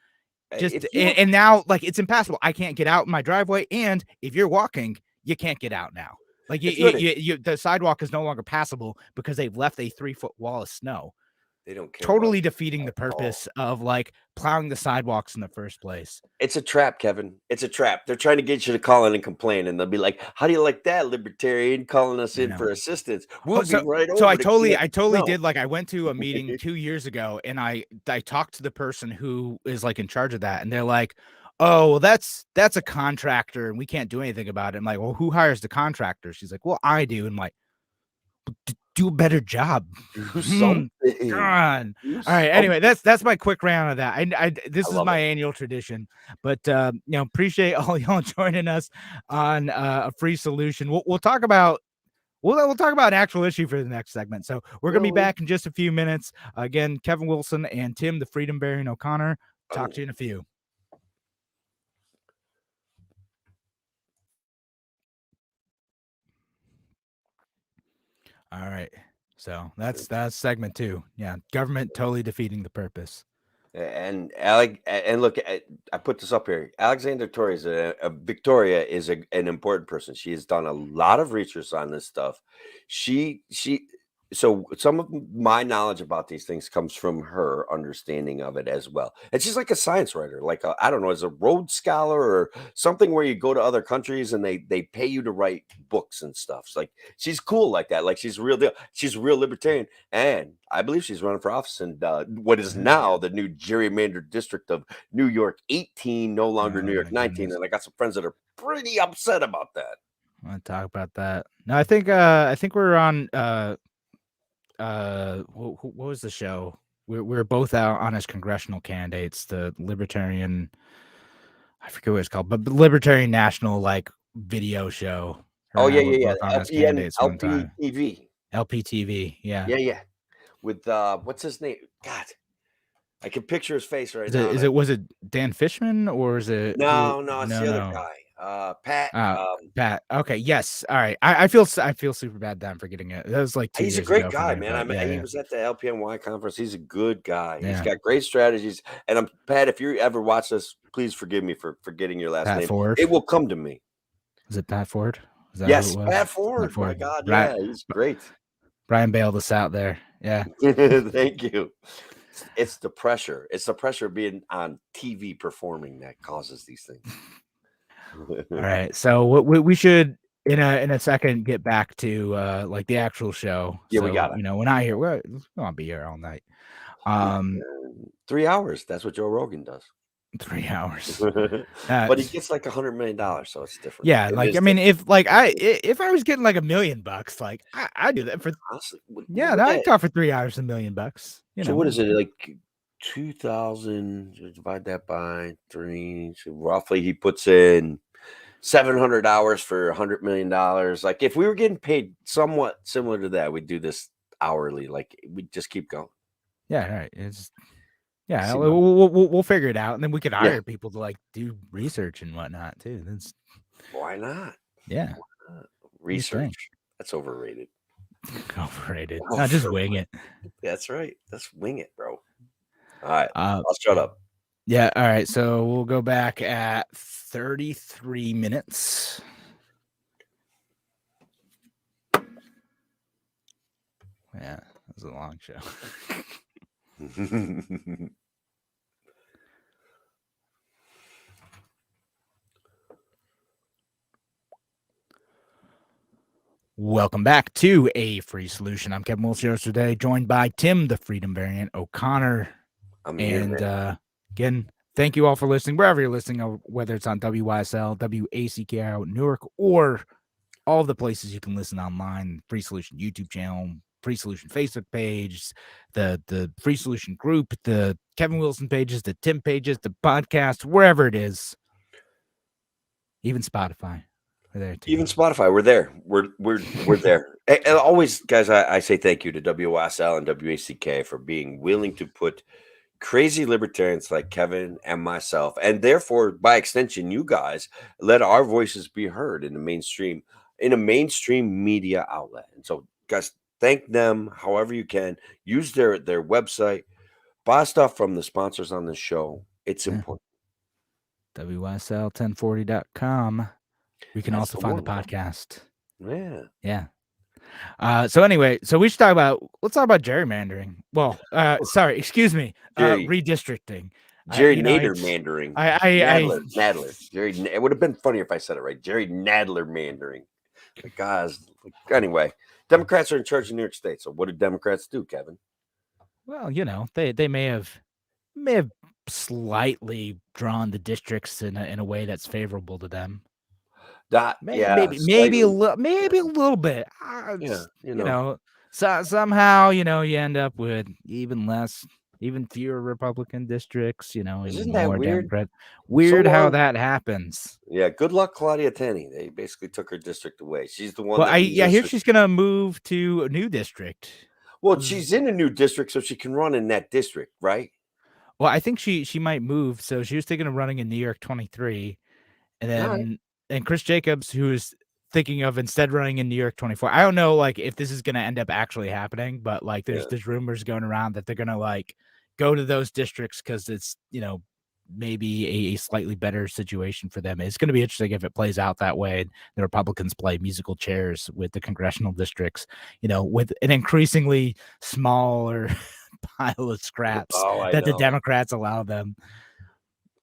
Just If you were and now like it's impassable. I can't get out in my driveway, and if you're walking, you can't get out now. Like if you had a the sidewalk is no longer passable because they've left a 3-foot wall of snow. They don't care about totally defeating the at all. purpose of like plowing the sidewalks in the first place. It's a trap, Kevin. It's a trap. They're trying to get you to call in and complain, and they'll be like, "How do you like that, libertarian, calling us You in know. for assistance? Well, I'll be so right so over to get." I totally No. did like I went to a meeting 2 years ago and I talked to the person who is like in charge of that and they're like, "Oh, well that's a contractor and we can't do anything about it." I'm like, "Well, who hires the contractor?" She's like, "Well, I do." And I'm like, "Do a better job." Do Hmm. something. God. Do All right. Anyway, something. that's my quick round of that. I This is love my it. annual tradition, but appreciate all y'all joining us on a free solution. We'll talk about we'll talk about an actual issue for the next segment. So we're going to be Will we? back in just a few minutes. Again, Kevin Wilson and Tim, the Freedom Bearing O'Connor. Talk Oh. to you in a few. All right. So that's segment 2. Yeah. Government totally defeating the purpose. And look, I put this up here. Alexander Victoria is an important person. She has done a lot of research on this stuff. She so some of my knowledge about these things comes from her understanding of it as well. And she's like a science writer, like I don't know, as a Rhodes Scholar or something where you go to other countries and they pay you to write books and stuff. It's like she's cool like that. Like she's real deal. She's a real libertarian. And I believe she's running for office in what is now the new gerrymandered district of New York 18, no longer Oh New York my 19. goodness. And I got some friends that are pretty upset about that. I want to talk about that. No, I think we're on what was the show? We're both out on as congressional candidates, the Libertarian, I forget what it's called, but the Libertarian National like video show. Her Oh, and I yeah, were yeah, yeah. both on as LPN, candidates one time. LPTV. LPTV, yeah. Yeah, yeah. With what's his name? God, I can picture his face right now. Was it Dan Fishman or is it who? No, it's No, the other no. guy. Pat. Pat. Okay, yes. All right. I feel super bad that I'm forgetting it. That was like 2 He's a years great ago for guy, me, man. but yeah, He yeah, was at the LPNY conference. He's a good guy. He's yeah. got great strategies. And Pat, if you ever watch this, please forgive me for forgetting your last Pat name. Ford. It will come to me. Was it Pat Ford? Is that who Yes, it was? Pat Pat Ford. My Ford. God, yeah, he's great. Brian bailed us out there. Yeah. Thank you. It's the pressure. It's the pressure of being on TV performing that causes these things. All right. So we should in a second get back to like the actual show. Yeah, we So got it. we're not here. We're gonna be here all night. 3 hours. That's what Joe Rogan does. 3 hours. But he gets like $100 million, so it's different. Yeah, It like is I mean, different. if I was getting like $1 million, like I do that for Honestly, yeah. look I at talk for 3 hours, $1 million. so what is it like 2,000 divide that by 3, so roughly he puts in 700 hours for $100 million. Like if we were getting paid somewhat similar to that, we'd do this hourly. Like we just keep going. Yeah, right. It's yeah. See my We'll figure it out, and then we could yeah, hire people to like do research and whatnot too. That's why not? yeah. Just saying. Research. That's overrated. Overrated. No, just wing it. That's right. Let's wing it, bro. All right. Uh, I'll shut up. yeah. All right. So we'll go back at 33 minutes. Yeah, that was a long show. Welcome back to A Free Solution. I'm Kevin Wilson today, joined by Tim, the Freedom Variant O'Connor. I'm here, man. Again, thank you all for listening, wherever you're listening, whether it's on WYSL, WACK out in Newark, or all the places you can listen online. Free Solution YouTube channel, Free Solution Facebook page, the Free Solution group, the Kevin Wilson pages, the Tim pages, the podcast, wherever it is. Even Spotify. We're there too. Even Spotify, we're there. We're there. And always, guys, I say thank you to WSL and WACK for being willing to put crazy libertarians like Kevin and myself, and therefore, by extension, you guys, let our voices be heard in a mainstream media outlet. And so, guys, thank them however you can. Use their website. Buy stuff from the sponsors on the show. It's important. WYSL1040.com. We can That's also the find the one, man. podcast. Yeah. Yeah. So anyway, so we should talk about let's talk about gerrymandering. Well, sorry, excuse me, Jerry redistricting. Gerry-Nadler-Mandering. I Nadler. It would have been funnier if I said it right. Gerry-Nadler-Mandering. Like, guys, anyway, Democrats are in charge of New York State. So what do Democrats do, Kevin? well, they may have slightly drawn the districts in a way that's favorable to them. Yeah, Maybe a slightly. little, maybe a little bit. Yeah, Somehow, you end up with even fewer Republican districts. Even isn't that more weird? Democrat. So Weird how long. that happens. Yeah, good luck, Claudia Tenney. They basically took her district away. She's the one Well, that I hear redistricted. she's gonna move to a new district. Well, she's in a new district, so she can run in that district, right? Well, I think she might move. So she was thinking of running in New York 23, and All right. then Chris Jacobs, who's thinking of instead running in New York 24. I don't know like if this is gonna end up actually happening, but like Yeah. there's rumors going around that they're gonna like go to those districts because it's maybe a slightly better situation for them. It's going to be interesting if it plays out that way. The Republicans play musical chairs with the congressional districts, with an increasingly smaller pile of scraps Oh, I that the know. Democrats allow them.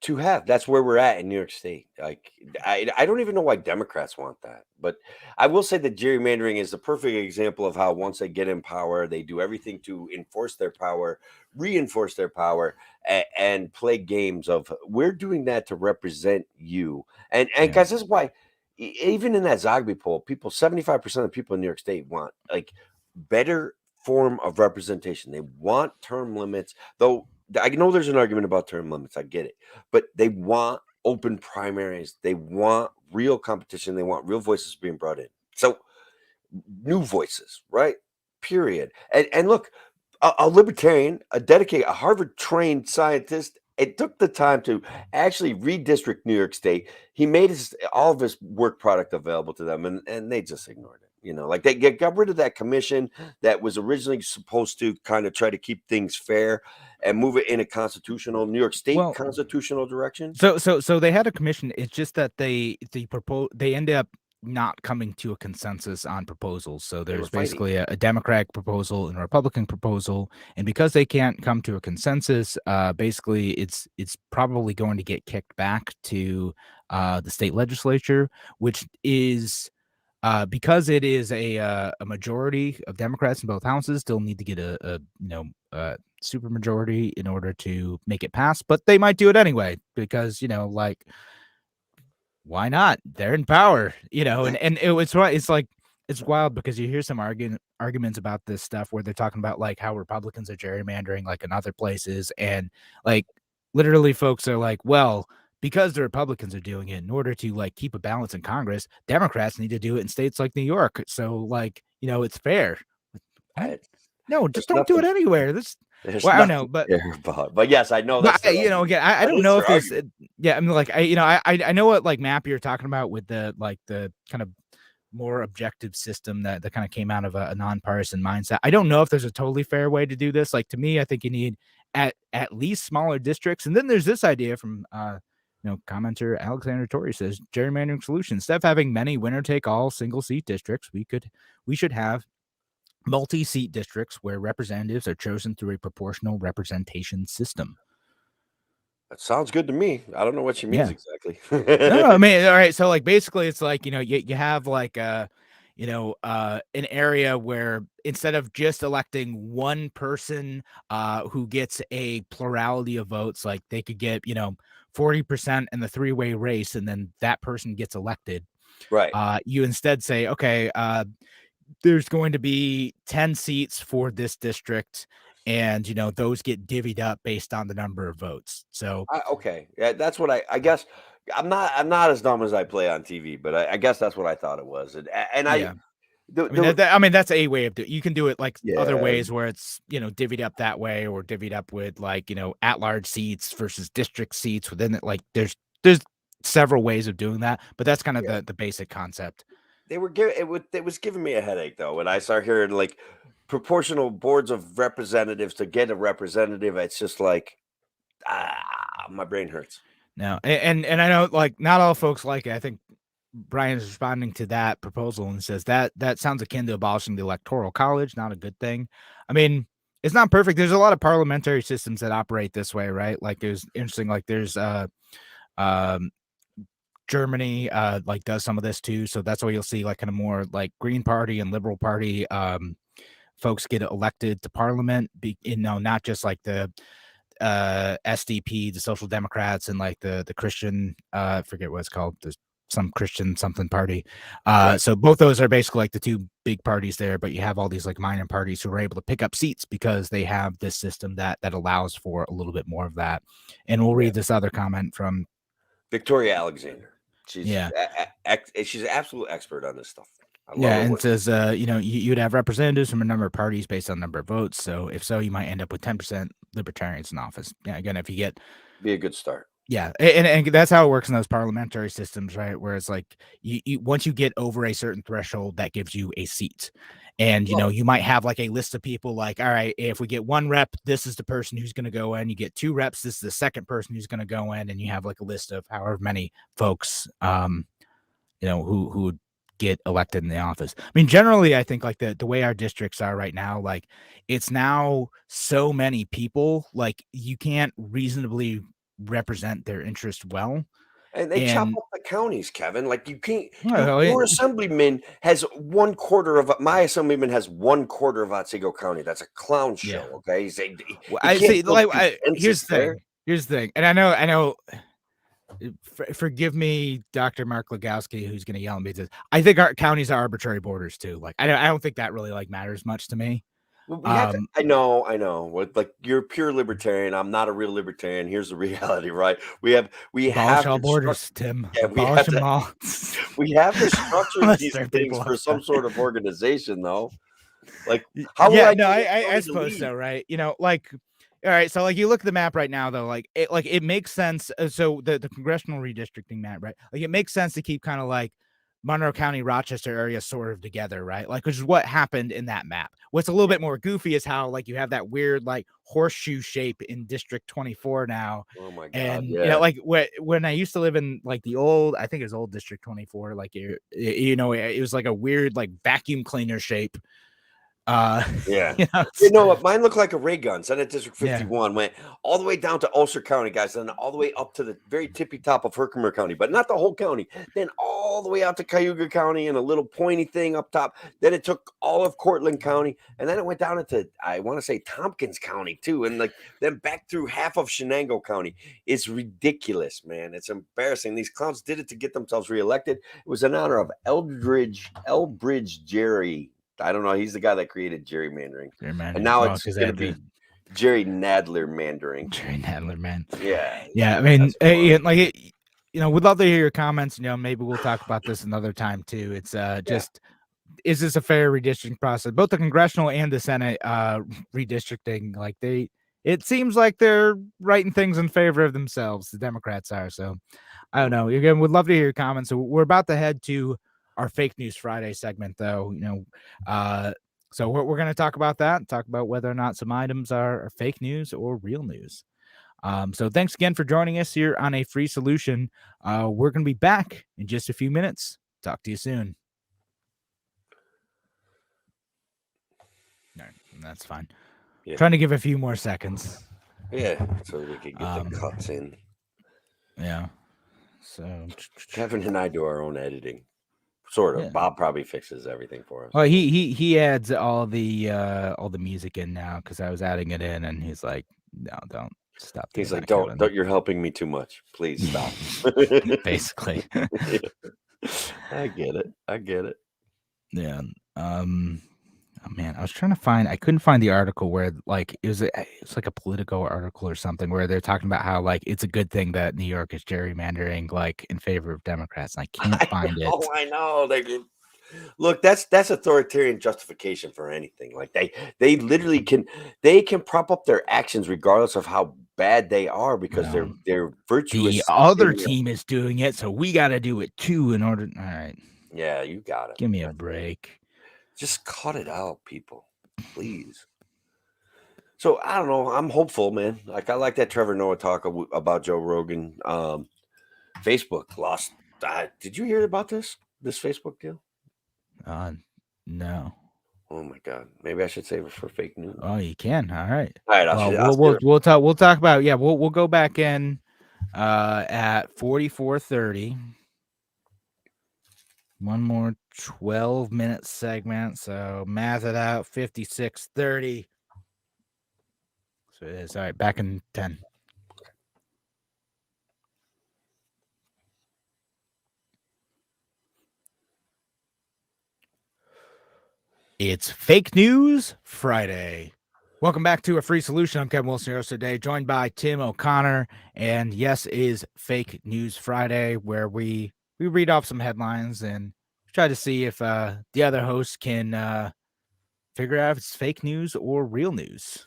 To have. That's where we're at in New York State. Like, I don't even know why Democrats want that. But I will say that gerrymandering is the perfect example of how once they get in power, they do everything to enforce their power, reinforce their power, and play games of we're doing that to represent you. And Yeah. guys, this is why even in that Zogby poll, 75% of people in New York State want like better form of representation. They want term limits, though I know there's an argument about term limits. I get it. But they want open primaries. They want real competition. They want real voices being brought in. So new voices, right? Period. And look, a libertarian, a Harvard trained scientist, it took the time to actually redistrict New York State. He made all of his work product available to them, and they just ignored it. Like they got rid of that commission that was originally supposed to kind of try to keep things fair and move it in a constitutional New York State constitutional direction. So they had a commission. It's just that they ended up not coming to a consensus on proposals. So They were there's fighting. basically a Democratic proposal and a Republican proposal, and because they can't come to a consensus, basically it's probably going to get kicked back to the state legislature, which is because it is a majority of Democrats in both houses. Still need to get a super majority in order to make it pass, but they might do it anyway because like why not? They're in power, it's like it's wild because you hear some arguments about this stuff where they're talking about like how Republicans are gerrymandering like in other places, and like literally folks are like, well, because the Republicans are doing it in order to like keep a balance in Congress, Democrats need to do it in states like New York. So like, it's fair. What? No, just There's don't do it nothing. anywhere. There's Well, I don't know, nothing but to care about. But yes, I know that's their argument. again, I That don't is know their if this, argument. yeah, I mean, like, I know what like map you're talking about with the like the kind of more objective system that kind of came out of a nonpartisan mindset. I don't know if there's a totally fair way to do this. Like to me, I think you need at least smaller districts, and then there's this idea from commenter Alexander Torrey says gerrymandering solution. Instead of having many winner take all single seat districts, we should have multi-seat districts where representatives are chosen through a proportional representation system. That sounds good to me. I don't know what she means Yeah. exactly. No, I mean, all right. So like basically it's like, you have like an area where instead of just electing one person who gets a plurality of votes, like they could get, 40% in the three-way race, and then that person gets elected. Right. You instead say, okay, there's going to be 10 seats for this district, and those get divvied up based on the number of votes. So Okay. Yeah, that's what I guess. I'm not as dumb as I play on TV, but I guess that's what I thought it was. And I yeah, the, I mean the that's a way of doing. You can do it like other yeah, ways where it's divvied up that way, or divvied up with like at-large seats versus district seats within it. Like there's several ways of doing that, but that's kind of yeah. the basic concept. They were giving it was giving me a headache though when I start hearing like proportional boards of representatives to get a representative. It's just like my brain hurts. No, and I know like not all folks like it. I think Brian's responding to that proposal and says that sounds akin to abolishing the electoral college, not a good thing. I mean, it's not perfect. There's a lot of parliamentary systems that operate this way, right? Like there's interesting, like there's um Germany like does some of this too. So that's why you'll see like kind of more like Green Party and Liberal Party folks get elected to parliament, not just like the SDP, the Social Democrats, and like the Christian, I forget what it's called. There's some Christian something party. Right. So both those are basically like the two big parties there, but you have all these like minor parties who are able to pick up seats because they have this system that allows for a little bit more of that. And we'll Yeah. read this other comment from Victoria Alexander. yeah. She's an absolute expert on this stuff. I love Yeah, her and work. it says, you'd have representatives from a number of parties based on number of votes. So if so, you might end up with 10% libertarians in office. Yeah, again, if you get Be a good start. yeah, and that's how it works in those parliamentary systems, right? Where it's like you once you get over a certain threshold, that gives you a seat. And Well, you might have like a list of people like, all right, if we get one rep, this is the person who's going to go in. You get two reps, this is the second person who's going to go in, and you have like a list of however many folks who would get elected in the office. I mean, generally, I think like the way our districts are right now, like it's now so many people, like you can't reasonably represent their interest well. and they chop And up the counties, Kevin. Like you can't. well, Your assemblyman has 1/4 of my assemblyman has 1/4 of Otsego County. That's a clown yeah, show. Okay, well, you I can't see. build Like, consensus there. here's the thing, and I know. Forgive me, Dr. Mark Legowski, who's going to yell at me. I think our counties are arbitrary borders too. Like, I don't think that really like matters much to me. Well, we have to. I know. Like you're a pure libertarian. I'm not a real libertarian. Here's the reality, right? We Abolish have all to structure. borders, Tim. Yeah, Abolish them all. we have to structure Let's these stir things people up. for some sort of organization, though. Like, how will Yeah, I no, get one I county to suppose lead? so, right? Like, all right, so like you look at the map right now, though, like it makes sense. So the congressional redistricting map, right? Like it makes sense to keep kind of like Monroe County, Rochester area sort of together, right? Like, which is what happened in that map. What's a little bit more goofy is how like you have that weird like horseshoe shape in District 24 now. Oh my God, And yeah, like when I used to live in like the old, I think it was old District 24, like it was like a weird like vacuum cleaner shape. Uh, yeah. you know, You know what? Mine looked like a ray gun. Senate District yeah. 51 went all the way down to Ulster County, guys, and all the way up to the very tippy top of Herkimer County, but not the whole county. Then all the way out to Cayuga County and a little pointy thing up top. Then it took all of Cortland County, and then it went down into I want to say Tompkins County too, and like then back through half of Shenango County. It's ridiculous, man. It's embarrassing. These clowns did it to get themselves reelected. It was in honor of Elbridge Gerry. I don't know. He's the guy that created gerrymandering, and now it's Because I going to had the be Gerry-Nadler-Mandering. Gerry-Nadler, man. Yeah, Yeah, I mean, that's fun. like we'd love to hear your comments. Maybe we'll talk about this another time too. It's Yeah, just is this a fair redistricting process? Both the congressional and the Senate redistricting, like it seems like they're writing things in favor of themselves. The Democrats are. So I don't know. Again, would love to hear your comments. So we're about to head to our Fake News Friday segment, though. So we're going to talk about that, talk about whether or not some items are fake news or real news. So thanks again for joining us here on A Free Solution. We're going to be back in just a few minutes. Talk to you soon. All right, that's fine. yeah, Trying to give a few more seconds. yeah. So we could get the cuts in. Yeah. So Kevin and I do our own editing, sort of. yeah. Bob probably fixes everything for us. Well, he adds all the music in now because I was adding it in, and he's like, "No, don't stop doing He's like, that, Kevin." don't. You're helping me too much. Please stop. Basically. I get it. Yeah. Oh man, I was trying to find. I couldn't find the article where like it's like a Politico article or something where they're talking about how like it's a good thing that New York is gerrymandering like in favor of Democrats. And I can't find it. I know. Look, that's authoritarian justification for anything. Like they literally can prop up their actions regardless of how bad they are because Well, they're virtuous. the other team is doing it, so we got to do it too in order. All right, Yeah, you got it. give me a break. Just cut it out, people, please. So I don't know. I'm hopeful, man. Like I like that Trevor Noah talk about Joe Rogan. Facebook lost Did you hear about this Facebook deal? No. Oh my God, maybe I should save it for fake news. Oh, you can. All right. All right, Well, I'll save it. we'll talk about, yeah, we'll go back in at 44:30. One more 12-minute segment, so math it out, 56:30. So it is. All right, back in 10. It's Fake News Friday. Welcome back to A Free Solution. I'm Kevin Wilson here today, joined by Tim O'Connor. And yes, it is Fake News Friday, where we read off some headlines and try to see if the other hosts can figure out if it's fake news or real news.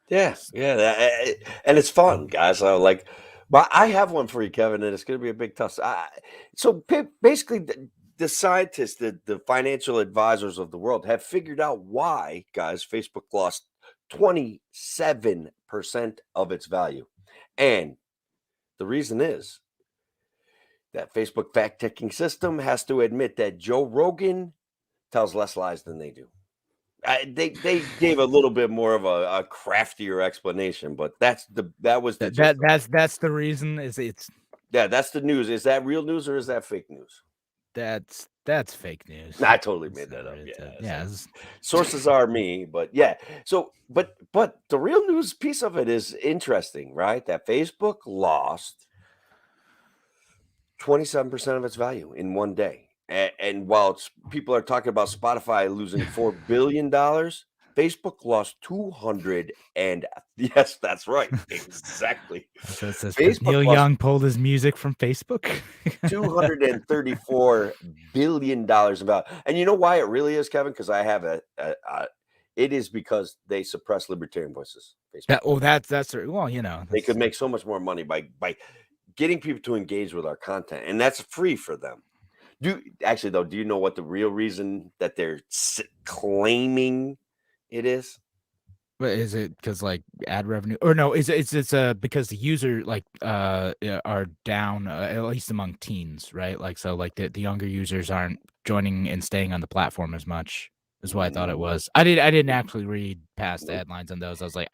Yeah, and it's fun, guys. But I have one for you, Kevin, and it's going to be a big toss. Basically, the scientists, the financial advisors of the world, have figured out why, guys, Facebook lost 27% of its value, and the reason is that Facebook fact-checking system has to admit that Joe Rogan tells less lies than they do. They gave a little bit more of a craftier explanation, but that was the gist. That's the reason. That's the news. Is that real news or is that fake news? That's fake news. I totally made that up. Yeah. Sources are me, but yeah. So, but the real news piece of it is interesting, right? That Facebook lost 27% of its value in one day. And while people are talking about Spotify losing $4 billion, Facebook lost 200 and yes, that's right. Exactly. So it says Neil Young pulled his music from Facebook. $234 billion in value. And you know why it really is, Kevin? Because I have it is because they suppress libertarian voices. Facebook. That's well, they could make so much more money by getting people to engage with our content, and that's free for them. Do you know what the real reason that they're claiming it is? But is it because like ad revenue, or no? It's because the user are down, at least among teens, right? Like, so like the younger users aren't joining and staying on the platform as much. Is what I thought it was. I didn't actually read past the headlines on those. I was like,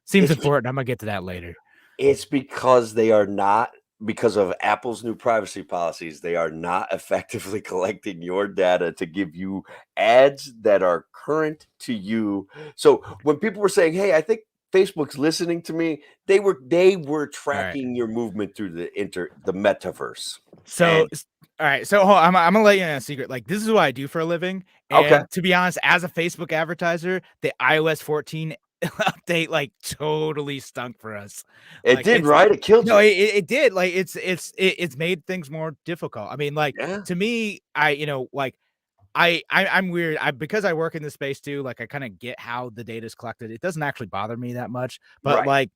seems important. I'm gonna get to that later. It's because they are not. Because of Apple's new privacy policies, they are not effectively collecting your data to give you ads that are current to you. So when people were saying, "Hey, I think Facebook's listening to me," they were tracking your movement through the metaverse. So, all right. So I'm gonna let you in a secret. Like, this is what I do for a living. And to be honest, as a Facebook advertiser, the iOS 14 update like totally stunk for us. It did, right? It killed you. No, it did. Like, it's made things more difficult. I mean, like, to me, I'm weird. Because I work in this space too, like I kind of get how the data is collected. It doesn't actually bother me that much, but like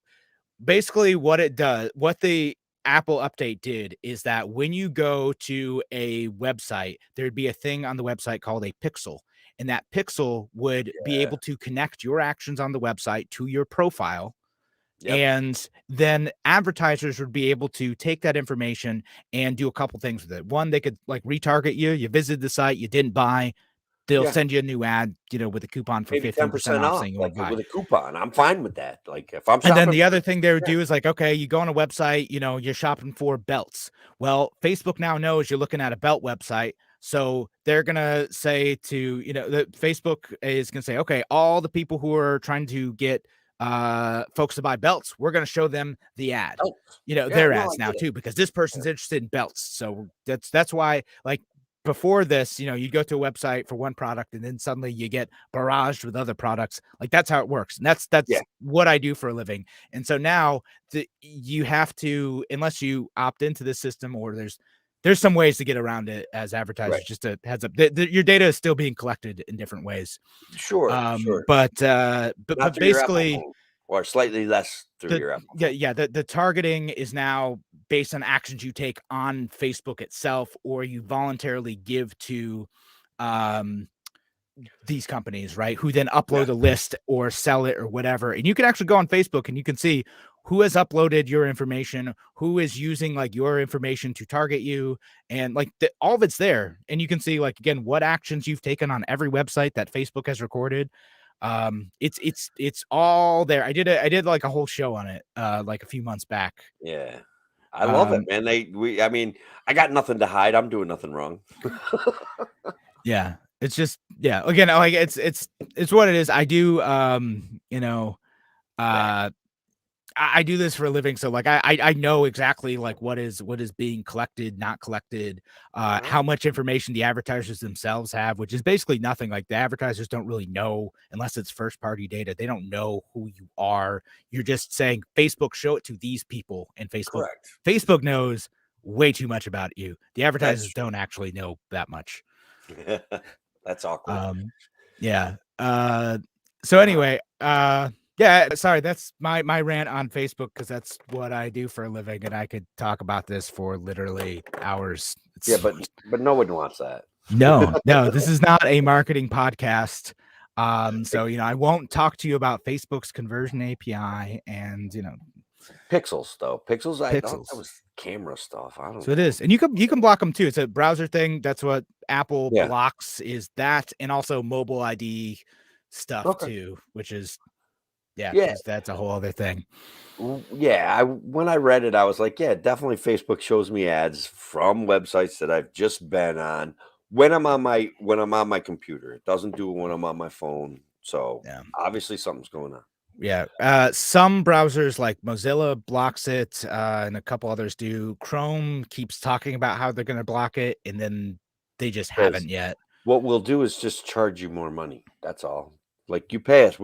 basically what the Apple update did is that when you go to a website, there'd be a thing on the website called a pixel. And that pixel would be able to connect your actions on the website to your profile. Yep. And then advertisers would be able to take that information and do a couple things with it. One, they could like retarget you. You visited the site, you didn't buy. They'll send you a new ad, with a coupon for 15% off. Like with a coupon. I'm fine with that. Like if I'm shopping. And then the other thing they would do is like, okay, you go on a website, you're shopping for belts. Well, Facebook now knows you're looking at a belt website. So they're going to say Facebook is going to say, okay, all the people who are trying to get folks to buy belts, we're going to show them the ad, their ads now too, because this person's interested in belts. So that's why, like, before this, you go to a website for one product and then suddenly you get barraged with other products. Like, that's how it works. And that's what I do for a living. And so now you have to, unless you opt into this system, or there's some ways to get around it as advertisers. Just a heads up, your data is still being collected in different ways. Sure. But basically, or slightly less through your Apple. The targeting is now based on actions you take on Facebook itself, or you voluntarily give to these companies, right? Who then upload a list or sell it or whatever. And you can actually go on Facebook and you can see who has uploaded your information, who is using like your information to target you, and like all of it's there. And you can see like again what actions you've taken on every website that Facebook has recorded. It's all there. I did like a whole show on it like a few months back. Yeah. I love it, man. I mean, I got nothing to hide. I'm doing nothing wrong. Yeah. It's just yeah, again, like it's what it is. I do you know, Yeah. I do this for a living, so like I know exactly like what is being collected, not collected, Uh-huh. how much information the advertisers themselves have, which is basically nothing. Like the advertisers don't really know unless it's first party data. They don't know who you are. You're just saying Facebook show it to these people, and Correct. Facebook knows way too much about you. The That's advertisers true. don't actually know that much. That's awkward. Yeah. So Uh, anyway, yeah, sorry, that's my rant on Facebook because that's what I do for a living, and I could talk about this for literally hours. yeah, It's but no one wants that. no, this is not a marketing podcast. So I won't talk to you about Facebook's conversion API and Pixels, though. Pixels, I thought that pixels. was camera stuff. I don't So it know. is, and you can block them too. It's a browser thing. That's what Apple Yeah. blocks is that, and also mobile ID stuff Okay. too, which is yeah, Yeah. that's a whole other thing. Yeah. When I read it, I was like, yeah, definitely Facebook shows me ads from websites that I've just been on when I'm on my computer. It doesn't do it when I'm on my phone. So Yeah. obviously something's going on. Yeah. Some browsers like Mozilla blocks it, and a couple others do. Chrome keeps talking about how they're going to block it, and then they just Because haven't yet. what we'll do is just charge you more money. That's all. Like you pay us.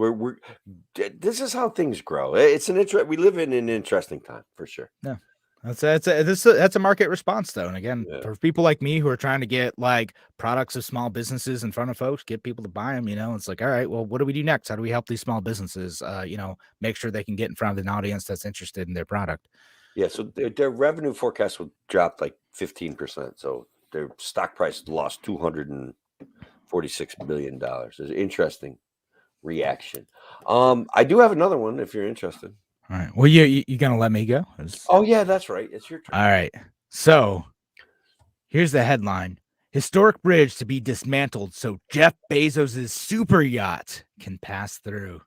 This is how things grow. It's we live in an interesting time for sure. No, that's a market response though. And again, Yeah. for people like me who are trying to get like products of small businesses in front of folks, get people to buy them, it's like, all right, well, what do we do next? How do we help these small businesses, make sure they can get in front of an audience that's interested in their product? Yeah, so their revenue forecast would drop like 15%. So their stock price lost $246 billion. It's an interesting reaction. I do have another one if you're interested. All right. Well, you gonna let me go? Oh yeah, that's right. It's your turn. All right. So here's the headline: Historic bridge to be dismantled so Jeff Bezos' super yacht can pass through.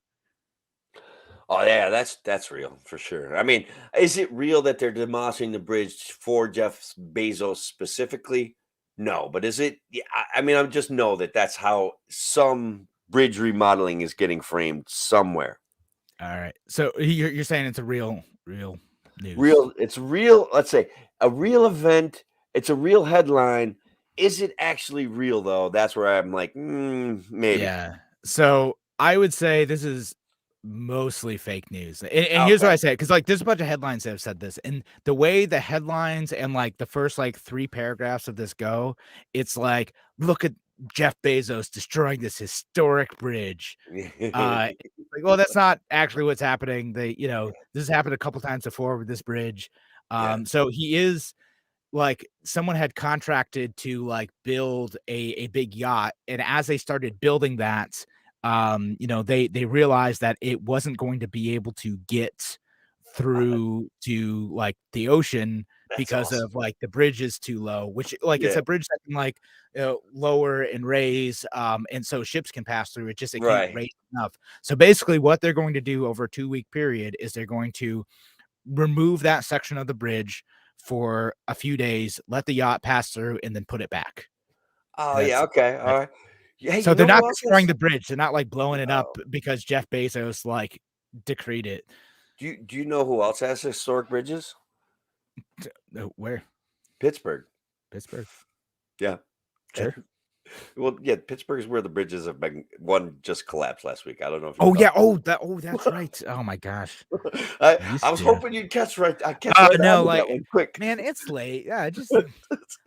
Oh yeah, that's real for sure. I mean, is it real that they're demolishing the bridge for Jeff Bezos specifically? No, but is it? Yeah, I mean, I just know that that's how some bridge remodeling is getting framed somewhere. All right. So you're saying it's a real news. Real, it's real. Let's say a real event. It's a real headline. Is it actually real though? That's where I'm like, maybe. Yeah. So I would say this is mostly fake news. And here's Okay. what I say, because like there's a bunch of headlines that have said this. And the way the headlines and like the first like 3 paragraphs of this go, it's like, look at Jeff Bezos destroying this historic bridge. Like, well, that's not actually what's happening. This has happened a couple times before with this bridge. Yeah. So he is like someone had contracted to like build a big yacht, and as they started building that, they realized that it wasn't going to be able to get Uh, through to like the ocean that's because awesome. of like the bridge is too low, which like it's Yeah. a bridge that can like lower and raise, and so ships can pass through it, just it can't Right. raise enough. So basically what they're going to do over a 2-week period is they're going to remove that section of the bridge for a few days, let the yacht pass through, and then put it back. Oh yeah. That's Okay. All that's right. Yeah, hey, so you they're know not who else destroying has? the bridge. They're not like blowing it up No. because Jeff Bezos like decreed it. Do you know who else has historic bridges? Where? Pittsburgh. Pittsburgh. Yeah. Sure. Well, yeah, Pittsburgh is where the bridges have been. One just collapsed last week. I don't know if you Oh saw. yeah. That's right. Oh my gosh. I was Yeah. hoping you'd catch right. I catch right on No, to that like one quick. man, it's late. Yeah, just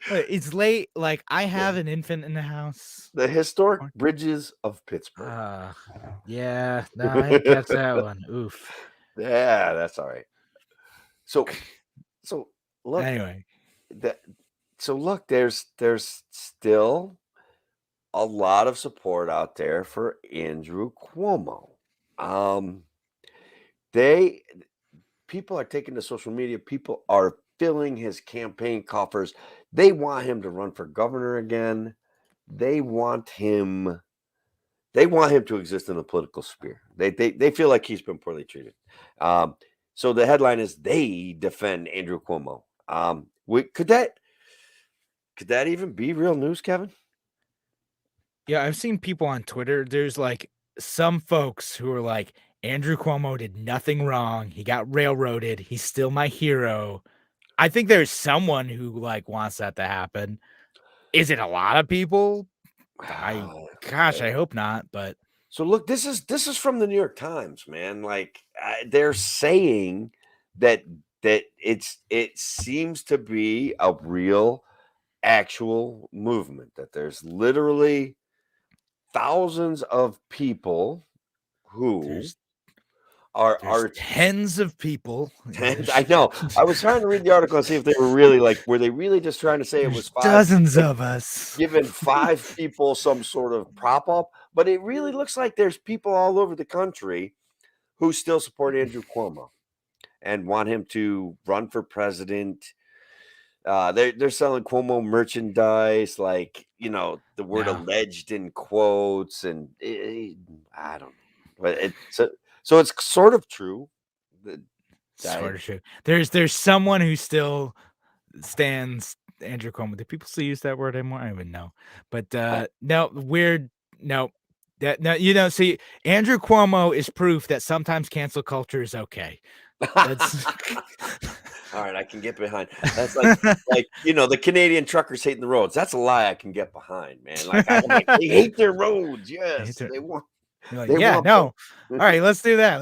it's late. Like I have an infant in the house. The historic bridges of Pittsburgh. Uh yeah, no, I didn't catch that one. Oof. Yeah, that's all right. So, so look Anyway. that. So look, there's still a lot of support out there for Andrew Cuomo. Um, they people are taking to social media. People are filling his campaign coffers. They want him to run for governor again. They want him. They want him to exist in the political sphere. They feel like he's been poorly treated. So the headline is they defend Andrew Cuomo. Could that even be real news, Kevin? Yeah, I've seen people on Twitter. There's like some folks who are like, Andrew Cuomo did nothing wrong. He got railroaded. He's still my hero. I think there's someone who like wants that to happen. Is it a lot of people? Gosh, I hope not. But So look, this is from the New York Times, man. Like they're saying that it seems to be a real, actual movement. That there's literally thousands of people who there's are tens of people. I know. I was trying to read the article and see if they were really like, were they really just trying to say it There's was five, dozens like of us. giving five people some sort of prop up? But it really looks like there's people all over the country who still support Andrew Cuomo and want him to run for president. They're selling Cuomo merchandise, like the word No. alleged in quotes, and I don't know, but so it's sort of true. Sort of true. There's someone who still stands Andrew Cuomo. Do people still use that word anymore? I don't even know. But no, weird. No, no. See, Andrew Cuomo is proof that sometimes cancel culture is okay. That's all right. I can get behind. That's like the Canadian truckers hating the roads. That's a lie I can get behind, man. Like I'm like they hate their roads. Yes, they want. You're like, They yeah, want. no. All right, let's do that.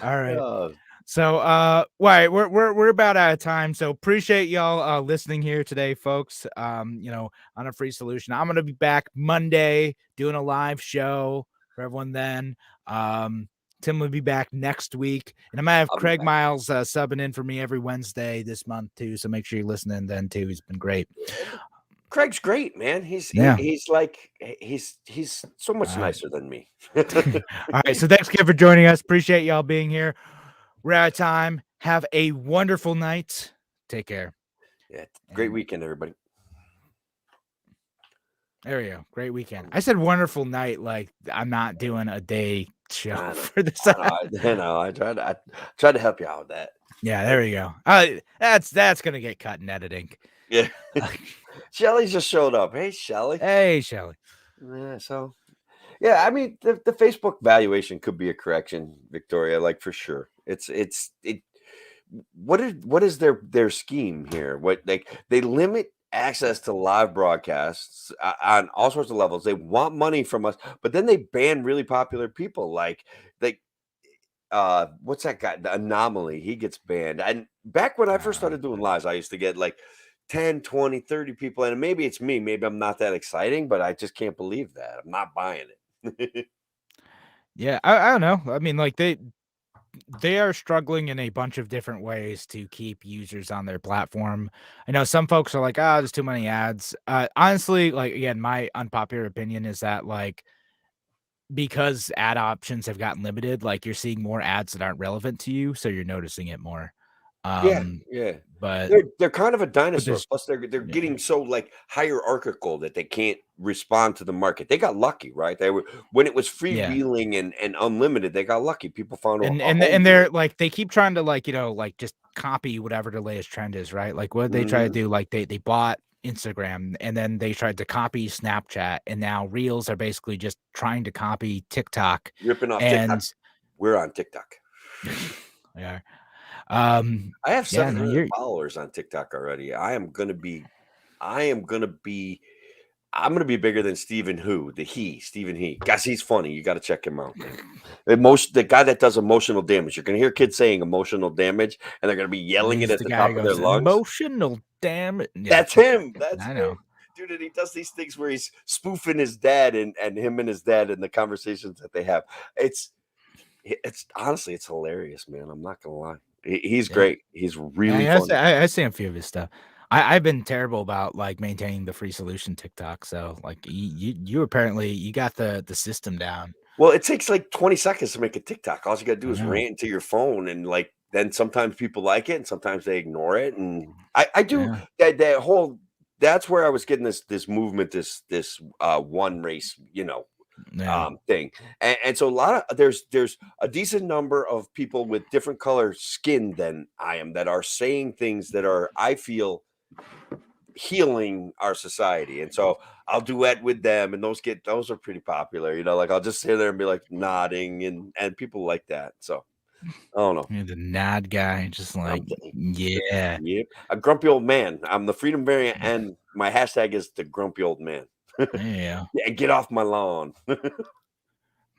All right. So we're about out of time. So appreciate y'all listening here today, folks. On a free solution. I'm gonna be back Monday doing a live show for everyone then. Tim will be back next week, and I might have Craig Miles subbing in for me every Wednesday this month too. So make sure you're listening then too. He's been great. Craig's great, man. He's so much nicer than me. All right. So thanks again for joining us. Appreciate y'all being here. We're out of time. Have a wonderful night. Take care. Yeah. Great weekend, everybody. There we go. Great weekend. I said wonderful night. Like I'm not doing a day show for this. I tried to help you out with that. Yeah, there we go. That's gonna get cut in editing. Yeah. Shelly just showed up. Hey, Shelly. Hey, Shelly. Yeah. So, yeah, I mean, the Facebook valuation could be a correction, Victoria. Like for sure. What is their scheme here? What they limit access to live broadcasts on all sorts of levels. They want money from us, but then they ban really popular people like what's that guy? The Anomaly. He gets banned. And back when I first started doing lives, I used to get like 10, 20, 30 people. And maybe it's me. Maybe I'm not that exciting, but I just can't believe that. I'm not buying it. Yeah, I don't know. I mean, like they are struggling in a bunch of different ways to keep users on their platform. I know some folks are like, there's too many ads. Honestly, like again, my unpopular opinion is that like because ad options have gotten limited, like you're seeing more ads that aren't relevant to you, so you're noticing it more. Yeah. But they're kind of a dinosaur. there's Plus, they're getting so like hierarchical that they can't respond to the market. They got lucky, right? They were when it was freewheeling and unlimited. They got lucky. People found a home and they're like they keep trying to like like just copy whatever the latest trend is, right? Like what they try to do, like they bought Instagram and then they tried to copy Snapchat, and now Reels are basically just trying to copy TikTok, ripping off TikTok. We're on TikTok. Yeah. I have 700 followers on TikTok already. I'm gonna be bigger than Stephen He. Guys, he's funny. You got to check him out, man. The guy that does emotional damage. You're gonna hear kids saying emotional damage, and they're gonna be yelling it at the top of their lungs. Emotional damage. Yeah. That's him. I know. Him. Dude, and he does these things where he's spoofing his dad and him and his dad and the conversations that they have. It's honestly, it's hilarious, man. I'm not gonna lie. He's great. He's really funny. I see a few of his stuff. I've been terrible about like maintaining the free solution TikTok. So like you apparently you got the system down. Well, it takes like 20 seconds to make a TikTok. All you gotta do I is know. rant into your phone, and like then sometimes people like it and sometimes they ignore it. And I do Yeah. that whole that's where I was getting this movement, this one race, Yeah. thing. And so a lot of there's a decent number of people with different color skin than I am that are saying things that are, I feel, healing our society. And so I'll duet with them, and those are pretty popular. Like I'll just sit there and be like nodding, and people like that. So I don't know. You're the nod guy, just like, I'm the, yeah, yep, a grumpy old man. I'm the freedom variant, and my hashtag is the grumpy old man. yeah. Yeah, get off my lawn. Well,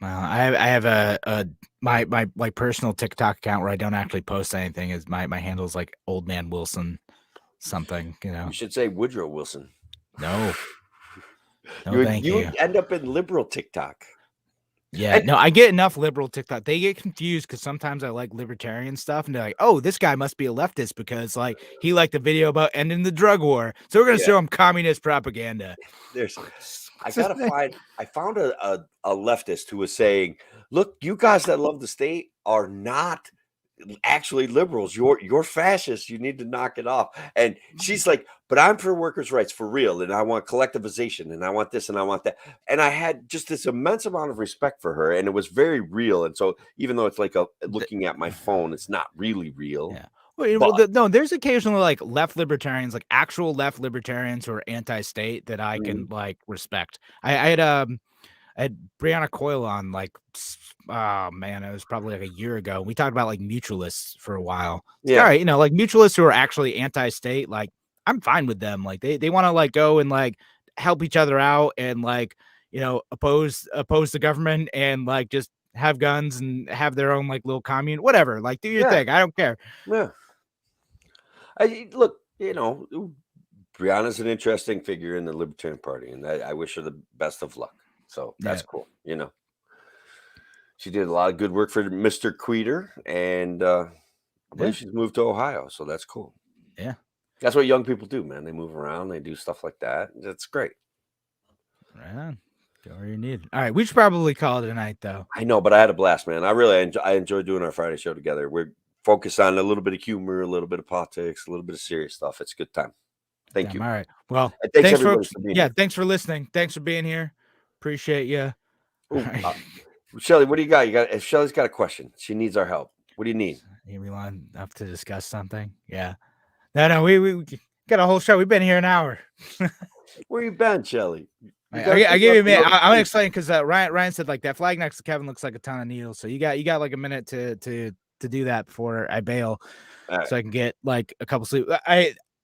I have a my like personal TikTok account where I don't actually post anything. Is my handle's like Old Man Wilson something, You should say Woodrow Wilson. No, You no, would thank you you. would end up in liberal TikTok. Yeah, And no, I get enough liberal TikTok. They get confused because sometimes I like libertarian stuff, and they're like, "Oh, this guy must be a leftist because like he liked a video about ending the drug war, so we're gonna yeah, show him communist propaganda." there's I found a leftist who was saying, "Look, you guys that love the state are not actually liberals. You're fascists. You need to knock it off." And she's like, "But I'm for workers' rights for real, and I want collectivization, and I want this, and I want that." And I had just this immense amount of respect for her, and it was very real. And so, even though it's like looking at my phone, it's not really real. Yeah. Well, But no, there's occasionally like left libertarians, like actual left libertarians who are anti-state that I can mhm, like respect. I had Brianna Coyle on like, oh man, it was probably like a year ago. We talked about like mutualists for a while. It's like, all yeah, right, like mutualists who are actually anti-state, like I'm fine with them. Like they want to like go and like help each other out and like oppose the government and like just have guns and have their own like little commune, whatever. Like do your yeah, thing. I don't care. yeah. Look, Brianna's an interesting figure in the Libertarian Party, and I wish her the best of luck. So that's Yeah, cool. She did a lot of good work for Mr. Queeter, and I yeah, believe she's moved to Ohio. So that's cool. yeah. That's what young people do, man. They move around, they do stuff like that. That's great. Right on. Go where you need. All right, we should probably call it a night though. I know, but I had a blast, man. I enjoy doing our Friday show together. We're focused on a little bit of humor, a little bit of politics, a little bit of serious stuff. It's a good time. Thank Damn. you. All right. Well, And thanks thanks, everybody folks. for being Yeah, here. thanks for listening. Thanks for being here. Appreciate you. All Ooh, right. Shelly, what do you got? If Shelly's got a question, she needs our help. What do you need? We line up to discuss something. Yeah. No, we got a whole show. We've been here an hour. Where you been, Shelly? You got I you give you a left minute. another I'm gonna place. explain because Ryan said like that flag next to Kevin looks like a ton of needles. So you got like a minute to do that before I bail, All right. so I can get like a couple sleep.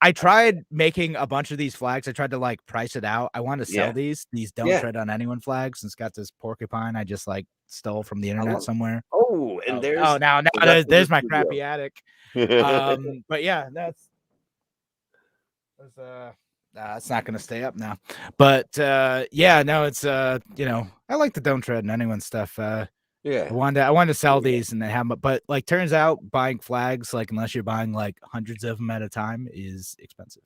I tried making a bunch of these flags. I tried to like price it out. I wanted to sell Yeah. these don't Yeah. tread on anyone flags. And it's got this porcupine I just like stole from the I internet love it. somewhere. Oh, and Oh, there's now the rest of the there's my studio. crappy attic. But yeah, that's it's not gonna stay up now. But yeah, no, it's I like the don't tread on anyone stuff. Yeah. I wanted to sell Yeah. these and then have them, but like turns out buying flags, like unless you're buying like hundreds of them at a time, is expensive.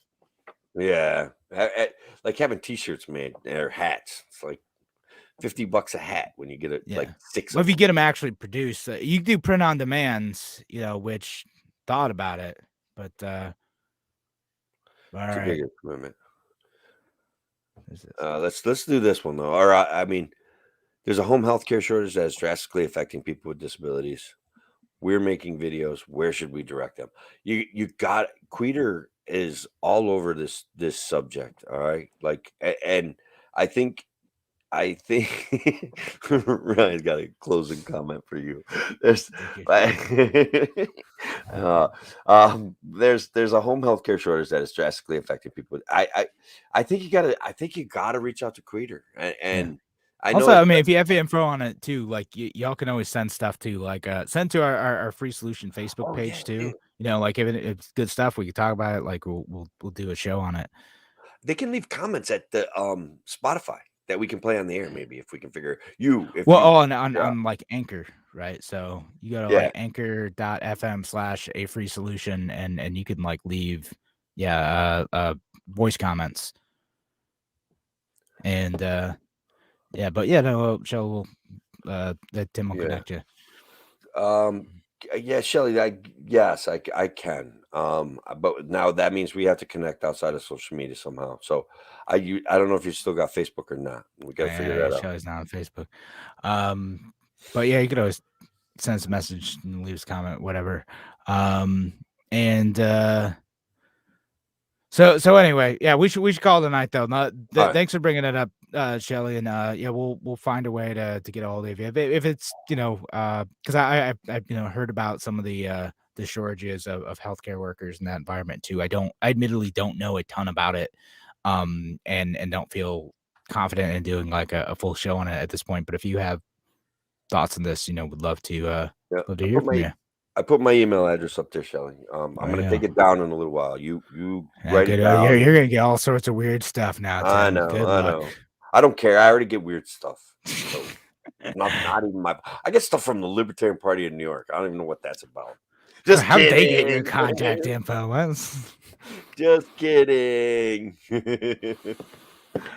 Yeah. Like having t-shirts made or hats. It's like $50 a hat when you get it like Yeah. 6 Well, of if you them. get them actually produced, you do print on demands, which thought about it, but all Too right. big a commitment. There's this. Let's do this one though. Or I mean, there's a home health care shortage that is drastically affecting people with disabilities. We're making videos. Where should we direct them? You got Queeter is all over this subject. All right, like and I think Ryan's got a closing comment for you. There's Take your shot. like, there's a home health care shortage that is drastically affecting people. I think you gotta reach out to Queeter Yeah. and I know Also, it's I mean, if you have info on it too, like y'all can always send stuff to like send to our free solution Facebook oh yeah, page too. yeah. Like if it's good stuff, we can talk about it. Like we'll do a show on it. They can leave comments at the Spotify that we can play on the air maybe if we can figure if Well, you oh, yeah. on like Anchor, right? So you go to Yeah. like anchor.fm/a free solution and you can like leave voice comments and yeah, but yeah, no, we'll that Tim will connect you. Yeah, Shelly, yes, I can. But now that means we have to connect outside of social media somehow. So I don't know if you still got Facebook or not. We got to figure that out. Shelley's not on Facebook. But yeah, you could always send us a message and leave us a comment, whatever. So anyway, yeah, we should call tonight though. Thanks for bringing it up, Shelly, and yeah, we'll find a way to get a hold of you if it's because I heard about some of the shortages of healthcare workers in that environment too. I admittedly don't know a ton about it, and don't feel confident in doing like a full show on it at this point. But if you have thoughts on this, would love to love to hear from you. I put my email address up there, Shelly. I'm gonna take it down in a little while. You write it good. down. You're gonna get all sorts of weird stuff now, Tim. I know. Good I luck. know. I don't care. I already get weird stuff. So not even my. I get stuff from the Libertarian Party of New York. I don't even know what that's about. Just How kidding. did they get your contact info? Just kidding.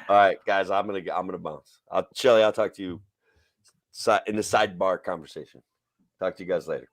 All right, guys. I'm gonna bounce. Shelly, I'll talk to you in the sidebar conversation. Talk to you guys later.